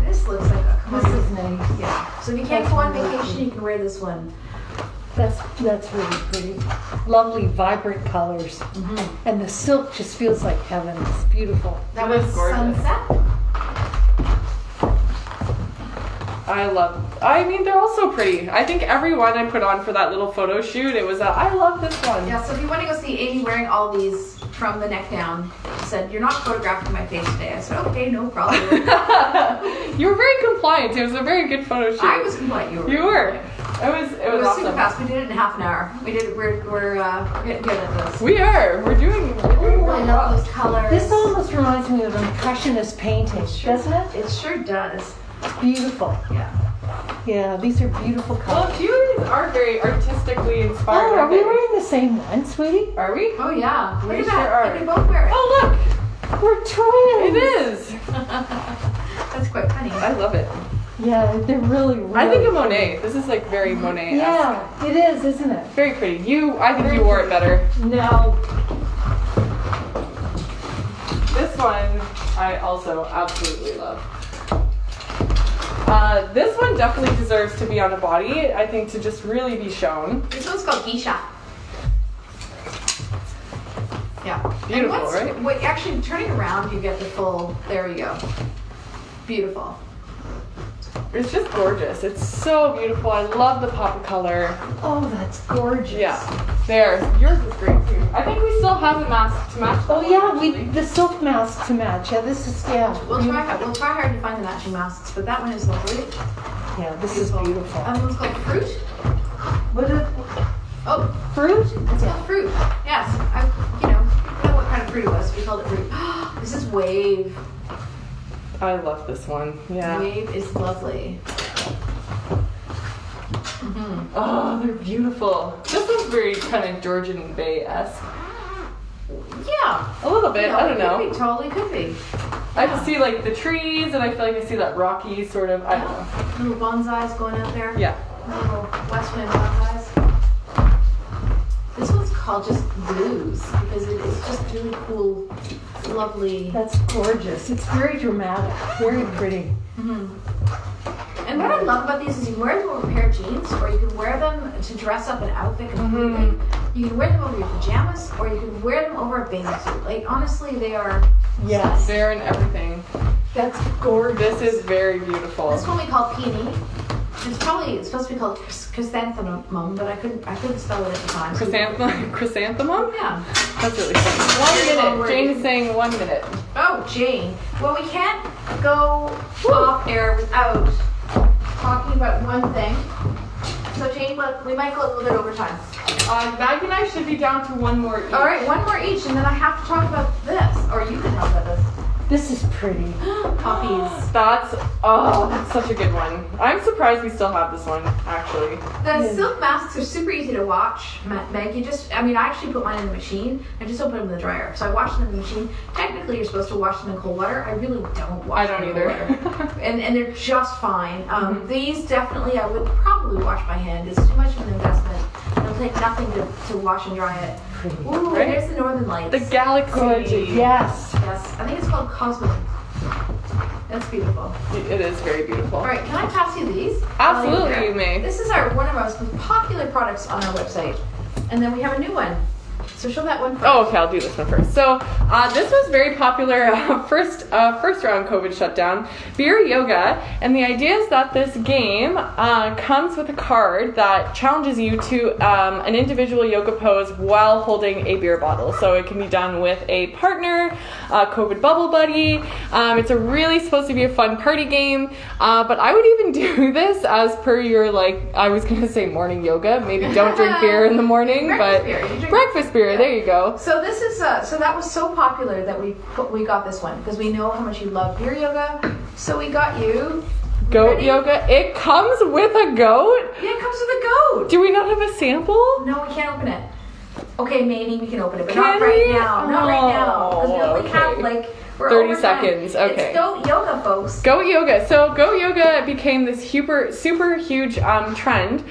this looks like a kimono. This is nice. Yeah. So if you can't go on vacation, you can wear this one. That's really pretty. Lovely, vibrant colors. And the silk just feels like heaven. It's beautiful. That It is was gorgeous. Sunset. I mean, they're all so pretty. I think every one I put on for that little photo shoot, it was I love this one. Yeah, so if you want to go see Amy wearing all these from the neck down, she said, "You're not photographing my face today." I said, "Okay, no problem." You were very compliant. It was a very good photo shoot. I was what you were. You were. It was It was awesome. super fast. We did it in half an hour. We're getting good at this. We are. We're doing I really love well. those colors. This almost reminds me of impressionist painting, doesn't it? It sure does. Beautiful. Yeah. Yeah, these are beautiful Well, colors. you are very artistically inspired. Oh, are aren't we they? wearing the same one, sweetie? Are we? Oh yeah. We Look at sure that. are. We can both wear it. Oh, We're look! twins. It is. That's quite funny. I love it. Yeah, they're really. I think of Monet. This is like very Monet. Yeah, it is, isn't it? Very pretty. I think you wore it better. No. This one I also absolutely love. This one definitely deserves to be on a body. I think to just really be shown. This one's called Geisha. Yeah. Beautiful, and right? Wait, actually, turning around, you get the full. There we go. Beautiful. It's just gorgeous. It's so beautiful. I love the pop of color. Oh, that's gorgeous. Yeah. There. Yours is great too. I think we still have a mask to match. Oh that yeah, one, actually. the silk mask to match. Yeah, this is We'll try hard to find the matching masks, but that one is lovely. Yeah, this is beautiful. One's called Fruit. What is Oh, fruit? it's called Fruit. Yes. I don't know what kind of fruit it was. So we called it Fruit. This is Wave. I love this one. Yeah. Wave is lovely. Oh, they're beautiful. This one's very kind of Georgian Bay-esque. Yeah. A little bit. I don't know. Could be, totally could be. I just see like the trees, and I feel like I see that rocky sort of. I don't know. Little bonsais going out there. Yeah. Little West Wind bonsais. This one's called just Blues because it's just really cool, lovely. That's gorgeous. It's very dramatic. Very pretty. And what I love about these is you can wear them over a pair of jeans, or you can wear them to dress up an outfit completely. You can wear them over your pajamas, or you can wear them over a bathing suit. Like honestly, they are. Yes. There and everything. That's gorgeous. This is very beautiful. This one we call Peony. It's supposed to be called chrysanthemum, but I couldn't spell it at the time. Chrysanthemum? Yeah. That's really funny. 1 minute. Jane is saying 1 minute. Oh, Jane. Well, we can't go off air without talking about one thing. So, Jane, we might go a little bit over time. Maggie and I should be down to one more each. All right, one more each, and then I have to talk about this, or you can talk about this. This is pretty. Poppies. That's such a good one. I'm surprised we still have this one, actually. The silk masks are super easy to wash, Meg. I actually put mine in the machine. I just don't put them in the dryer. So I wash them in the machine. Technically, you're supposed to wash them in cold water. I really don't wash them in cold water. And they're just fine. These definitely, I would probably wash by hand. It's too much of an investment. It'll take nothing to wash and dry it. Ooh, Right? there's the Northern Lights. The galaxy. Gorgeous. Yes. Yes, I think it's called Cosmo. That's beautiful. It is very beautiful. All right, can I pass you these? Absolutely, you may. This is one of our most popular products on our website, and then we have a new one. So show that one first. Oh, okay, I'll do this one first. So this was very popular first round COVID shutdown, beer yoga, and the idea is that this game comes with a card that challenges you to an individual yoga pose while holding a beer bottle. So it can be done with a partner, a COVID bubble buddy. It's really supposed to be a fun party game, but I would even do this as per your I was gonna say morning yoga. Maybe don't drink beer in the morning, Breakfast but beer. You drink- breakfast beer. Koriander. There you go. So this is so that was so popular that we got this one because we know how much you love beer yoga. So we got you Goat ready? yoga. It comes with a goat? Yeah, it comes with a goat. Do we not have a sample? No, we can't open it. Okay, maybe we can open it, but Can not right we? now. Not right now. Because we only okay. have like we're 30 over time. seconds, okay. It's goat yoga, folks. Goat yoga. So goat yoga became this super huge trend.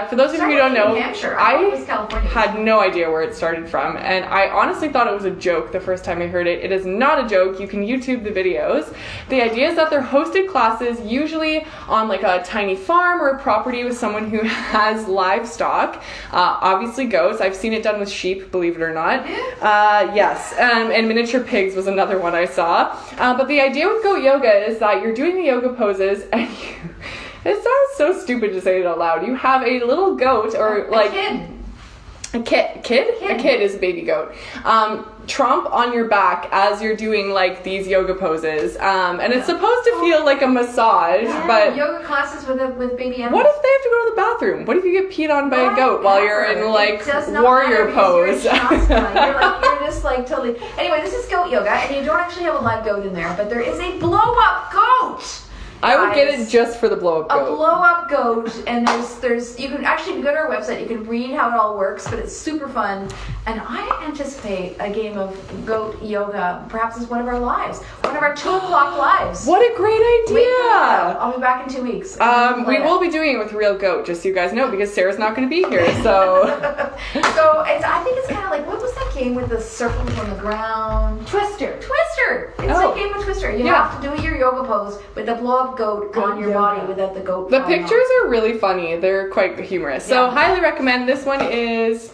For those of you who don't know, New Hampshire. I thought it was California. had no idea where it started from, and I honestly thought it was a joke the first time I heard it. It is not a joke. You can YouTube the videos. The idea is that they're hosted classes, usually on like a tiny farm or a property with someone who has livestock, obviously goats. I've seen it done with sheep, believe it or not. Yes, and miniature pigs was another one I saw. But the idea with goat yoga is that you're doing the yoga poses and it sounds so stupid to say it out loud. You have a little goat or like a kid? A kid is a baby goat. Trump on your back as you're doing like these yoga poses. And it's supposed to feel like a massage, but yoga classes with baby animals. what if they have to go to the bathroom? What if you get peed on by a goat while you're in like warrior pose? You're just like totally. Anyway, this is goat yoga, and you don't actually have a live goat in there, but there is a blow up goat. I would get it just for the blow up goat. A blow up goat, and there's you can actually go to our website. You can read how it all works, but it's super fun. And I anticipate a game of goat yoga. Perhaps it's one of our lives, one of our 2 o'clock lives. What a great idea! Wait for that. I'll be back in 2 weeks. We will be doing it with a real goat, just so you guys know, because Sarah's not going to be here. So, I think it's kind of like, what was that game with the circles on the ground? Twister. Twister. It's like game of Twister. You have to do your yoga pose with the blow up goat on your body without the goat. The pictures are really funny. They're quite humorous. So highly recommend. This one is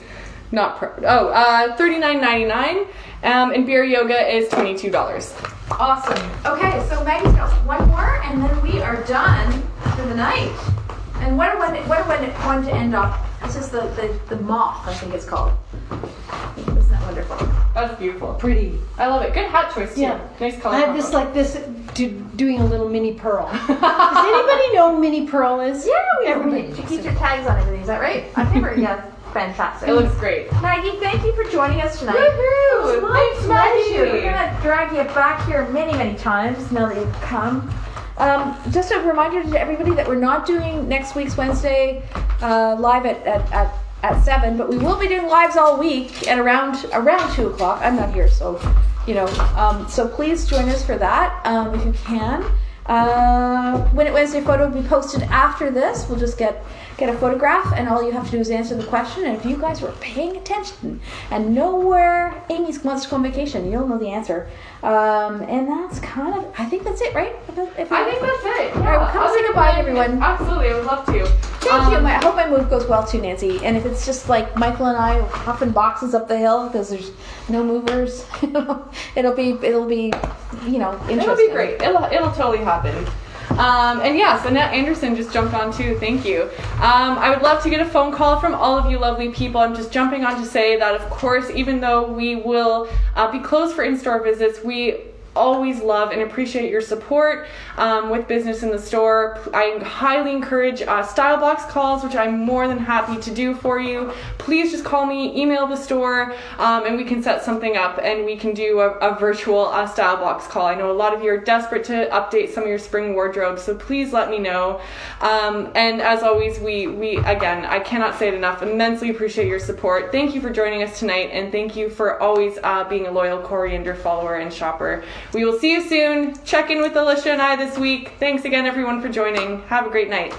not $39.99. And beer yoga is $22. Awesome. Okay, so Maggie's got one more, and then we are done for the night. And what a one to end off. This is the moth, I think it's called. Isn't that wonderful? That's beautiful. Pretty. I love it. Good hat choice too. Yeah. Nice color. I have this like this doing a little mini pearl. Does anybody know what mini pearl is? Yeah, Everybody she keeps your tags on everything. Is that right? I've never. Yeah, fantastic. It looks great. Maggie, thank you for joining us tonight. Woohoo! Thanks, We're Maggie. gonna drag you back here many times now that you've come. Just a reminder to everybody that we're not doing next week's Wednesday live at 7, but we will be doing lives all week at around 2 o'clock. I'm not here, so so please join us for that if you can. When it Wednesday photo will be posted after this. We'll just get a photograph, and all you have to do is answer the question. And if you guys were paying attention and know where Amy wants to go on vacation, you'll know the answer. And that's kind of, I think that's it, right? I think that's it. All right, well, come say goodbye, everyone. Absolutely, I would love to. Thank you. I hope my move goes well too, Nancy. And if it's just like Michael and I huffing boxes up the hill because there's no movers, it'll be interesting. It'll be great. It'll totally happen. And yeah, so Annette Anderson just jumped on too. Thank you. I would love to get a phone call from all of you lovely people. I'm just jumping on to say that, of course, even though we will be closed for in-store visits, we always love and appreciate your support with business in the store. I highly encourage style box calls, which I'm more than happy to do for you. Please just call me, email the store, and we can set something up and we can do a virtual style box call. I know a lot of you are desperate to update some of your spring wardrobes, so please let me know. And as always, we again, I cannot say it enough, immensely appreciate your support. Thank you for joining us tonight, and thank you for always being a loyal Coriander follower and shopper. We will see you soon. Check in with Alicia and I this week. Thanks again, everyone, for joining. Have a great night.